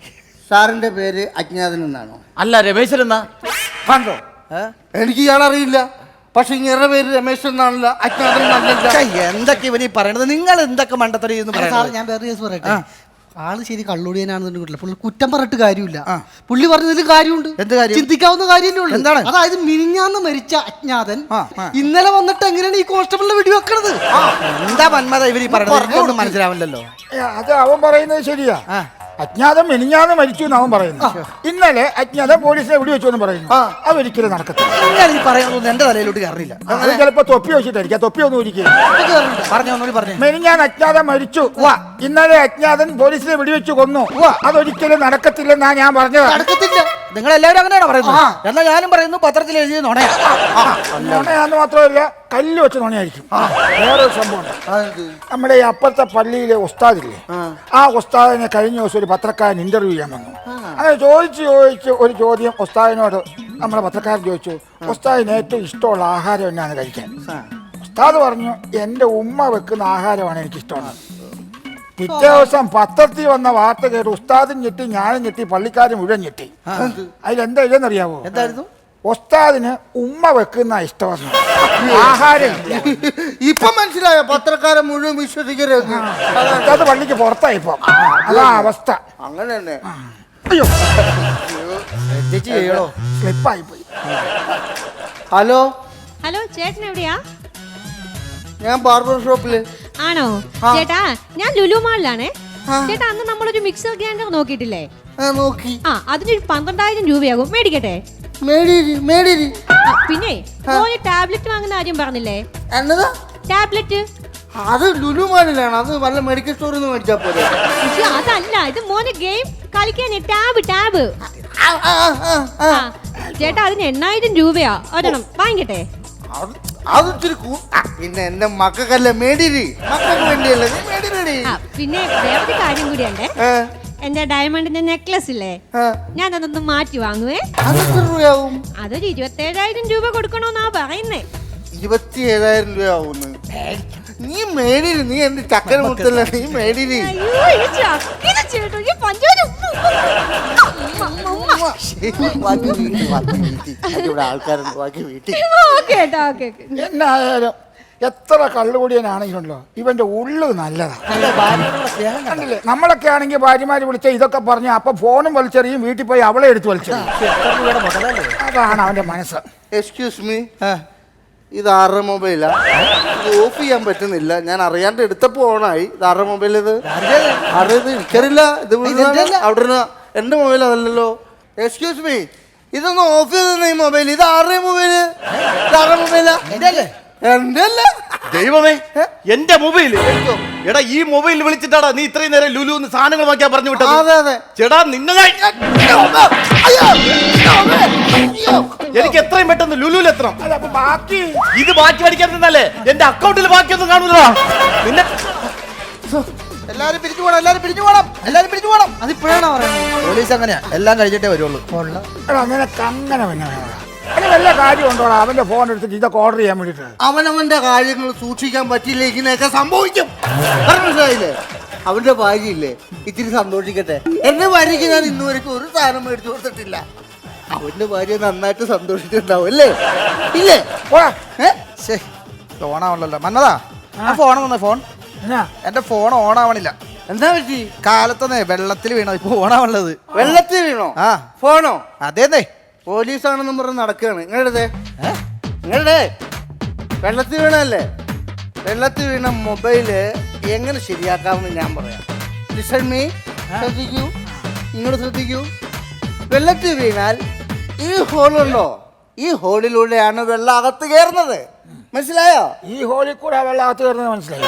സാറിന്റെ പേര് അജ്ഞാതൻ എന്നാണോ? അല്ല, രമേശൻ എന്നാ. കണ്ടോ, എനിക്ക് ഇയാളറിയില്ല. പക്ഷെ ഇങ്ങനെ പേര് രമേശൻ എന്നാണല്ലോ, അജ്ഞാതൻ എന്നല്ല. എന്തൊക്കെ ഇവനീ പറയണത്? നിങ്ങൾ എന്തൊക്കെ മണ്ടത്തടി എന്ന് പറയുന്നത്? ഞാൻ വേറെ കേസ് പറയട്ടെ. ആള് ശരി കള്ളുടിയനാണെന്നുണ്ടെങ്കിൽ പുള്ളി കുറ്റം പറഞ്ഞിട്ട് കാര്യമില്ല. പുള്ളി പറഞ്ഞതിൽ കാര്യമുണ്ട്, ചിന്തിക്കാവുന്ന കാര്യമല്ലേ ഉള്ളൂ. എന്താണ്? അതായത് മിനിഞ്ഞാന്ന് മരിച്ച അജ്ഞാതൻ ഇന്നലെ വന്നിട്ട് എങ്ങനെയാണ് ഈ കോൺസ്റ്റബിളിനെ വെടിവെക്കണത്? എന്താ മന്മത ഇവര് പറയുന്നത്? മനസ്സിലാവില്ലല്ലോ. അത് അവൻ പറയുന്നത് ശരിയാ. അജ്ഞാതൻ മിനിഞ്ഞാന്ന് മരിച്ചു എന്ന് അവൻ പറയുന്നു. ഇന്നലെ അജ്ഞാതൻ പോലീസിനെ വെടിവെച്ചു എന്ന് പറയുന്നു. അതൊരിക്കലും നടക്കത്തില്ല. ഈ പറയുന്നൊന്നും എന്റെ തലയിലോട്ട് കയറില്ല. അത് ചിലപ്പോ തൊപ്പി വെച്ചിട്ടായിരിക്കും. തൊപ്പി ഒന്നും ഒരിക്കലും പറഞ്ഞു. മിനിഞ്ഞാന്ന് അജ്ഞാതൻ മരിച്ചു, ഇന്നലെ അജ്ഞാതൻ പോലീസിനെ വെടിവെച്ചു കൊന്നു, അതൊരിക്കലും നടക്കത്തില്ലെന്നാ ഞാൻ പറഞ്ഞത്. നടക്കത്തില്ല. നിങ്ങൾ എല്ലാവരും അങ്ങനെയാണോ പറയുന്നത്? എന്നാ ഞാനും പറയുന്നു, പത്രത്തിൽ എഴുതിയ നുണയാന്ന് മാത്രമല്ല, കല്ല് വെച്ച് നുണയായിരിക്കും. വേറൊരു സംഭവം, നമ്മുടെ ഈ അപ്പുറത്തെ പള്ളിയിലെ ഉസ്താദില്ലേ, ആ ഉസ്താദിനെ കഴിഞ്ഞ ദിവസം ഒരു പത്രക്കാരൻ ഇന്റർവ്യൂ ചെയ്യാൻ വന്നു. അങ്ങനെ ചോദിച്ച് ഒരു ചോദ്യം ഉസ്താദിനോട് നമ്മുടെ പത്രക്കാരൻ ചോദിച്ചു, ഉസ്താദിന് ഏറ്റവും ഇഷ്ടമുള്ള ആഹാരം എന്നാണ് കഴിക്കാൻ? ഉസ്താദ് പറഞ്ഞു, എൻ്റെ ഉമ്മ വെക്കുന്ന ആഹാരമാണ് എനിക്ക് ഇഷ്ടമുള്ളത്. പിറ്റേ ദിവസം പത്രത്തിൽ വന്ന വാർത്ത കേട്ട് ഉസ്താദും ഞെട്ടി, ഞാനും ഞെട്ടി, പള്ളിക്കാരും മുഴുവൻ ഞെട്ടി. അതിലെന്താ ഇല്ലെന്നറിയാവോ? എന്തായിരുന്നു? ഉസ്താദിന് ഉമ്മ വെക്കുന്ന ഇഷ്ടമാണ്, ആഹാരം. ഇപ്പൊ മനസ്സിലായോ? പത്രക്കാരെ മുഴുവൻ വിശ്വസിക്കരുത്. ഉസ്താദ് പള്ളിക്ക് പുറത്തായി ഇപ്പം. അതാ അവസ്ഥ. അങ്ങനെ തന്നെ. അയ്യോ, ചെയ്യണോ? സ്ലിപ്പായി പോയി. ഹലോ, ചേട്ടൻ എവിടെയാ? ഞാൻ ബാർബർ ഷോപ്പില്. ആണോ ചേട്ടാ? ഞാൻ ലുലു മാളിലാണേ. ചേട്ടാ, അന്ന് നമ്മളൊരു മിക്സർ ഗ്രൈൻഡർ നോക്കിയിട്ടില്ലേ? നോക്കി. അതിനൊരു 12,000 രൂപയാകും. മേടിക്കട്ടെ? മേടിരി. പിന്നെ ടാബ്ലറ്റ് വാങ്ങുന്ന കാര്യം പറഞ്ഞില്ലേ? എന്നതാ ടാബ്ലറ്റ്? അത് ലുലു മാളിലാണ്. അത് വല്ല മെഡിക്കൽ സ്റ്റോറിൽ നിന്ന് മേടിച്ചാ പോലെ. അതല്ല, ഇത് മോനെ ഗെയിം കളിക്കാനേ. ടാബ്. ചേട്ടാ, അതിന് 8,000 രൂപയാ ഒരെണ്ണം. വാങ്ങിക്കട്ടെ? അത് ഇച്ചിരി പിന്നെ എന്റെ മക്കൾക്കല്ലേ, മേടിരി. മക്കൾക്ക് വേണ്ടിയല്ലേ, മേടിരി. പിന്നെ വേറൊരു കാര്യം കൂടിയുണ്ടേ. എന്റെ ഡയമണ്ടിന്റെ നെക്ലസ് ഇല്ലേ, ഞാൻ അതൊന്ന് മാറ്റി വാങ്ങുവേ. അതൊരു 27,000 രൂപ കൊടുക്കണോന്നാ പറയുന്നേ. 27,000 രൂപ ആവുന്നു. നീ മേടിയില് നീ എന്ത് ചക്കര മുത്തല്ല നീ മേടിയില് അയ്യോ ഈ ചക്കിന് ചേട്ടു ഈ പഞ്ചാര ഇവിടെ ആൾക്കാരുണ്ട് ബാക്കി വീട്ടിൽ ഓക്കെ കേട്ടോ ഓക്കെ എന്നായാലും എത്ര കള്ളുകൂടിയനാണെങ്കിലുണ്ടല്ലോ ഇവന്റെ ഉള്ളു നല്ലതാണ്. കണ്ടില്ലേ, നമ്മളൊക്കെ ആണെങ്കിൽ ഭാര്യമാര് വിളിച്ച ഇതൊക്കെ പറഞ്ഞ് അപ്പൊ ഫോണും വലിച്ചെറിയും, വീട്ടിൽ പോയി അവളെ എടുത്ത് വലിച്ചെറിയും. അതാണ് അവന്റെ മനസ്സ്. എക്സ്ക്യൂസ് മീ, ഇത് ആരുടെ മൊബൈലാ? ഇത് ഓഫ് ചെയ്യാൻ പറ്റുന്നില്ല. ഞാൻ അറിയാണ്ട് എടുത്തപ്പോ ഓണായി. ഇത് ആരുടെ മൊബൈൽ? ഇത് ആരുടെ? എനിക്കറിയില്ല. ഇത് അവിടെ എന്റെ മൊബൈൽ അതല്ലല്ലോ. എക്സ്ക്യൂസ് മീ, ഇതൊന്ന് ഓഫ് ചെയ്ത ഈ മൊബൈൽ. ഇത് ആരുടെ മൊബൈല്? ഇത് ആരുടെ മൊബൈലാ? എന്റെ അല്ല. ദൈവമേ, എന്റെ മൊബൈല്. എടാ ഈ മൊബൈൽ വിളിച്ചിട്ടാടാ നീ ഇത്രയും നേരം ലുലുന്ന് സാധനങ്ങൾ വാങ്ങിയാ പറഞ്ഞു വിട്ടത്. അതെ അതെ ചേടാ നിന്നെ എനിക്ക് എത്രയും പെട്ടെന്ന് ലുലുവിൽ എത്തണം. ഇത് ബാക്കി മേടിക്കാൻ നിന്നല്ലേ എന്റെ അക്കൗണ്ടിൽ ബാക്കിയൊന്നും കാണൂല. നിന്നെ എല്ലാരും പിരിച്ചു പോകണം, എല്ലാരും പിരിച്ചു പോകണം, എല്ലാരും പിരിച്ചു പോകണം. അതിപ്പോഴാണോ പറയുന്നത്? പോലീസ് അങ്ങനെയാ, എല്ലാം കഴിച്ചിട്ടേ വരുള്ളൂ. അങ്ങനെ പിന്നെ വല്ല കാര്യം ഉണ്ടോടാ അവന്റെ ഫോൺ എടുത്തിട്ട് ഇതൊക്കെ ഓർഡർ ചെയ്യാൻ വേണ്ടിട്ട്? അവനവന്റെ കാര്യങ്ങൾ സൂക്ഷിക്കാൻ പറ്റില്ല, ഇങ്ങനെയൊക്കെ സംഭവിക്കും. മനസ്സിലായില്ലേ? അവന്റെ ഭാര്യയില്ലേ ഇത്തിരി സന്തോഷിക്കട്ടെ. എന്റെ ഭാര്യക്ക് ഞാൻ ഇന്ന് വരെക്കും ഒരു സാധനം മേടിച്ചു കൊടുത്തിട്ടില്ല. അവന്റെ ഭാര്യ നന്നായിട്ട് സന്തോഷിച്ചിട്ടുണ്ടാവും അല്ലേ? ഇല്ലേ? ഓണാവണല്ലോ മന്നതാ. ഫോൺ വന്ന ഫോൺ എന്റെ ഫോൺ ഓണാവണില്ല. എന്താ പറ്റി? കാലത്തൊന്നേ വെള്ളത്തിൽ വീണോ, ഇപ്പൊ ഓണാവുള്ളത്. വെള്ളത്തിൽ വീണോ? ആ ഫോണോ? അതേന്നേ. പോലീസാണെന്നും പറഞ്ഞ് നടക്കുകയാണ്. നിങ്ങളുടെ നിങ്ങളുടെ വെള്ളത്തിൽ വീണല്ലേ? വെള്ളത്തിൽ വീണ മൊബൈല് എങ്ങനെ ശരിയാക്കാമെന്ന് ഞാൻ പറയാം. ലിസൺ മീ, ശ്രദ്ധിക്കൂ, ഇങ്ങോട്ട് ശ്രദ്ധിക്കൂ. വെള്ളത്തിൽ വീണാൽ ഈ ഹോളുണ്ടോ, ഈ ഹോളിലൂടെയാണ് വെള്ളം അകത്ത് കയറുന്നത്. മനസ്സിലായോ? ഈ ഹോളിൽ കൂടെ വെള്ളം അകത്ത് കയറുന്നത് മനസ്സിലായോ?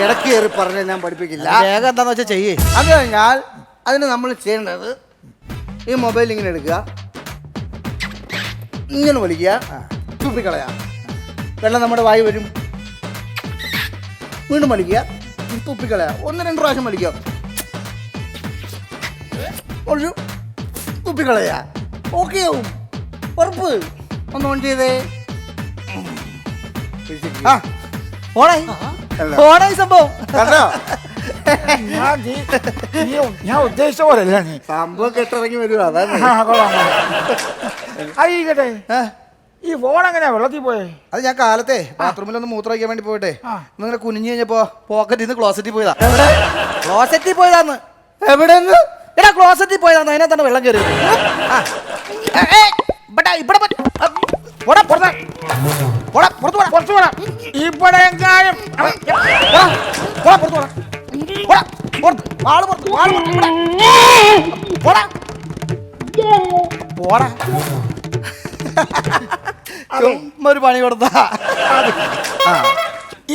ഇടയ്ക്ക് കയറി പറഞ്ഞാൽ ഞാൻ പഠിപ്പിക്കില്ല. വേഗം എന്താന്ന് വെച്ചാൽ ചെയ്യേ. അത് കഴിഞ്ഞാൽ അതിന് നമ്മൾ ചെയ്യേണ്ടത് ഈ മൊബൈൽ ഇങ്ങനെ എടുക്കുക, ഇങ്ങനെ വലിക്കുക, തുപ്പിക്കളയാ. വെള്ളം നമ്മുടെ വായി വരും. വീണ്ടും വലിക്കുക, തുപ്പിക്കളയാ. 1-2 പ്രാവശ്യം വലിക്കുക, ഒഴിച്ചു തുപ്പിക്കളയാ. ഓക്കെ ആവും, ഉറപ്പ്. ഒന്ന് ഓൺ ചെയ്തേ. ഓണായി ഓണായി സംഭവം. ഞാൻ ഉദ്ദേശിച്ച പോലല്ല നീ സംഭവം കെട്ടിറങ്ങി വരുവാ. അതാണ്. ആയിക്കട്ടെ, ഈ ഫോൺ എങ്ങനെയാ വെള്ളത്തിൽ പോയേ? അത് ഞാൻ കാലത്തെ ബാത്റൂമിലൊന്ന് മൂത്രം വയ്ക്കാൻ വേണ്ടി പോയിട്ടെ നിങ്ങനെ കുനിഞ്ഞു കഴിഞ്ഞപ്പോ പോക്കറ്റിൽ നിന്ന് ക്ലോസറ്റിൽ പോയതാ. ക്ലോസറ്റിൽ പോയതാന്ന്. എവിടെ? എടാ ക്ലോസറ്റിൽ പോയതാന്ന്. അതിനകത്താണ് വെള്ളം കയറിയത്. ഒരു പണി കൊടുത്താ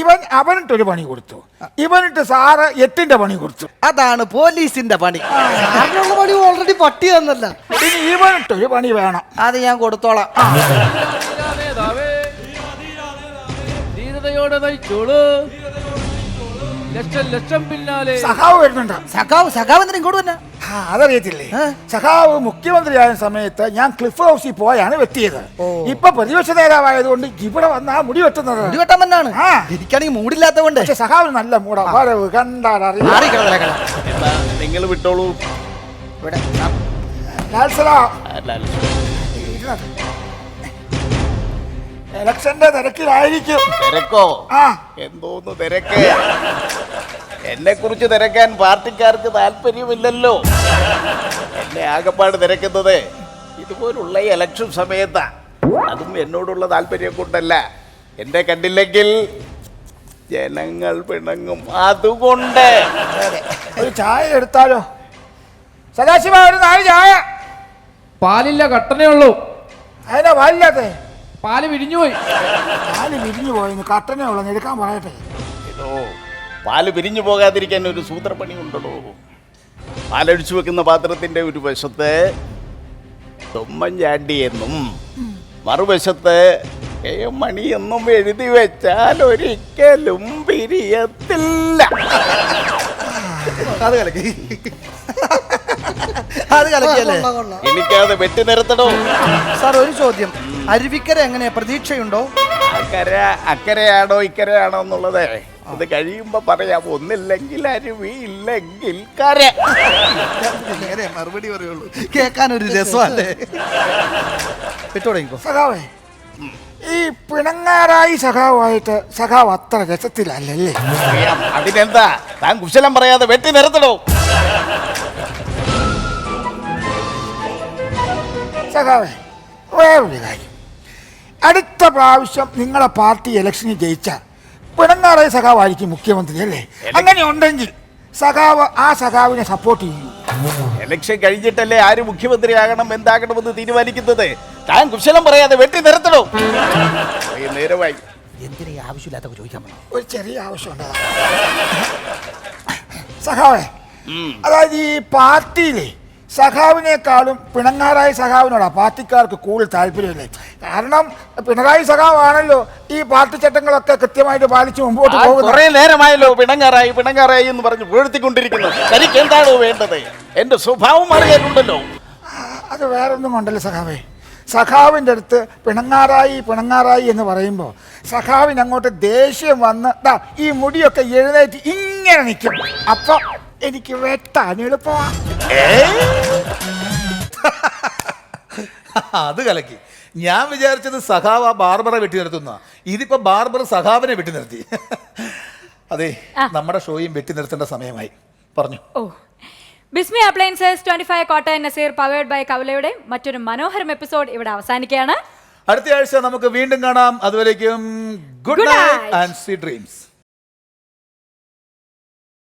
ഇവൻ അവനിട്ടൊരു പണി കൊടുത്തു, ഇവനിട്ട് സാറ് 8ന്റെ പണി കൊടുത്തു. അതാണ് പോലീസിന്റെ പണി. പണി ഓൾറെഡി പട്ടി തന്നല്ല. ഇനി ഇവനിട്ടൊരു പണി വേണം. അത് ഞാൻ കൊടുത്തോളാം. ധീരതയോടെ നയിച്ചോളൂ. ലക്ഷം ലക്ഷം പിന്നാലെ സഖാവ് വരുന്നുണ്ട്. സഖാവ് എന്തിനാ ഇങ്ങോട്ട് തന്നെ? അതറിയത്തില്ലേ, സഖാവ് മുഖ്യമന്ത്രിയായ സമയത്ത് ഞാൻ ക്ലിഫ് ഹൗസിൽ പോയാണ് വെട്ടിയത്. ഇപ്പൊ പ്രതിപക്ഷ നേതാവായതുകൊണ്ട് ഇവിടെ വന്ന മുടി വെട്ടുന്നത്. മുടി വെട്ടാൻ തന്നെയാണ്. എനിക്കാണെങ്കിൽ മൂടില്ലാത്ത കൊണ്ട്. പക്ഷെ സഖാവ് നല്ല മൂടാ, വരവ് കണ്ടാൽ നിങ്ങൾ വിട്ടോളൂ. ഇലക്ഷന്റെ തിരക്കിലായിരിക്കും. തിരക്കോ? എന്തോന്ന് തിരക്ക്? എന്നെ കുറിച്ച് തിരക്കാൻ പാർട്ടിക്കാർക്ക് താല്പര്യമില്ലല്ലോ. എന്നെ ആകപ്പാട് തിരക്കുന്നത് ഇതുപോലുള്ള ഇലക്ഷൻ സമയത്താ. അതും എന്നോടുള്ള താല്പര്യം കൊണ്ടല്ല. എന്നെ കണ്ടില്ലെങ്കിൽ ജനങ്ങൾ പിണങ്ങും, അതുകൊണ്ട്. ഒരു ചായ എടുത്താലോ? സദാശിവ, ഒരു 4 ചായ. പാലില്ല, കട്ടനേ ഉള്ളൂ. അതിനാ പാലില്ലാത്തേ? പാല് വിരിഞ്ഞുപോയി. പാല് വിരിഞ്ഞു പോയെന്ന് കട്ടനേ ഉള്ളു, എടുക്കാൻ പറയട്ടെ. ഇതോ പാല് പിരിഞ്ഞു പോകാതിരിക്കാൻ ഒരു സൂത്രപ്പണി ഉണ്ടോ? പാലൊഴിച്ചു വെക്കുന്ന പാത്രത്തിന്റെ ഒരു വശത്ത് തൊമ്മൻചാണ്ടി എന്നും മറുവശത്ത് KM മണി എന്നും എഴുതി വെച്ചാൽ ഒരിക്കലും പിരിയത്തില്ല. അത് കലക്കി. അത് കലക്കിയല്ലേ? എനിക്കത് വെട്ടി നിർത്തണോ? സാർ ഒരു ചോദ്യം, അരുവിക്കര എങ്ങനെയാ, പ്രതീക്ഷയുണ്ടോ? അക്കരയാണോ ഇക്കരയാണോ എന്നുള്ളത് ഇത് കഴിയുമ്പോ പറയാം, ഒന്നില്ലെങ്കിൽ അരുവി ഇല്ലെങ്കിൽ കര. നേരെ മറുപടി പറയുള്ളൂ, കേൾക്കാനൊരു രസമല്ലേ? പെട്ടോടെങ്കോ സഖാവേ, ഈ പിണങ്ങാറായി സഖാവുമായിട്ട് സഖാവ് അത്ര രസത്തിലല്ലേ? അതിനെന്താ, താൻ കുശലം പറയാതെ വെട്ടി നിരത്തണോ? സഖാവേ, വേറൊരു കാര്യം, അടുത്ത പ്രാവശ്യം നിങ്ങളെ പാർട്ടി ഇലക്ഷനിൽ ജയിച്ചാൽ പിണങ്ങാറായി സഖാവായിരിക്കും മുഖ്യമന്ത്രി അല്ലേ? അങ്ങനെ ഉണ്ടെങ്കിൽ സഖാവ് ആ സഖാവിനെ സപ്പോർട്ട് ചെയ്യും. ഇലക്ഷൻ കഴിഞ്ഞിട്ടല്ലേ ആര് മുഖ്യമന്ത്രിയാകണം എന്താകണമെന്ന് തീരുമാനിക്കുന്നത്? താൻ കുശലം പറയാതെ വെട്ടി നിരത്തണോ? നേരമായി എന്തിനാ ആവശ്യമില്ലാത്ത ചോദിക്കാൻ പറ്റും? ഒരു ചെറിയ ആവശ്യമുണ്ട് സഖാവേ. അതായത് ഈ പാർട്ടിയിലെ സഖാവിനേക്കാളും പിണങ്ങാറായി സഖാവിനോടാ പാർട്ടിക്കാർക്ക് കൂടുതൽ താല്പര്യമില്ലേ? കാരണം പിണറായി സഖാവാണല്ലോ ഈ പാർട്ടി ചട്ടങ്ങളൊക്കെ കൃത്യമായിട്ട് പാലിച്ച് മുമ്പോട്ട് പോകുന്നത്. കുറെ നേരമായല്ലോ പിണങ്ങാറായി പിണങ്ങാറായി എന്ന് പറഞ്ഞ് പുകഴ്ത്തിക്കൊണ്ടിരിക്കുന്നു. തനിക്ക് എന്താണോ വേണ്ടത്? എന്റെ സ്വഭാവം അറിയാനുണ്ടല്ലോ. അത് വേറൊന്നും കൊണ്ടല്ലോ സഖാവേ. സഖാവിൻ്റെ അടുത്ത് പിണങ്ങാറായി പിണങ്ങാറായി എന്ന് പറയുമ്പോൾ സഖാവിന് അങ്ങോട്ട് ദേഷ്യം വന്ന് ഈ മുടിയൊക്കെ എഴുന്നേറ്റ് ഇങ്ങനെ നിൽക്കും. അപ്പം എനിക്ക് വെട്ടാൻ എളുപ്പമാണ്. അത് കലക്കി. ഞാൻ വിചാരിച്ചത് സഖാവ് ആ ബാർബറെ വെട്ടി നിർത്തുന്ന, ഇതിപ്പോ ബാർബർ സഖാവിനെ വെട്ടി നിർത്തി. അതെ, നമ്മുടെ ഷോയും വെട്ടി നിർത്തേണ്ട സമയമായി. പറഞ്ഞു. ഓ, Bismi appliances 25 Kottayam Nazir powered by കവലയുടെ മറ്റൊരു മനോഹരം എപ്പിസോഡ് ഇവിടെ അവസാനിക്കുകയാണ്. അടുത്ത ആഴ്ച നമുക്ക് വീണ്ടും കാണാം. അതുവരേക്കും good night and sweet dreams.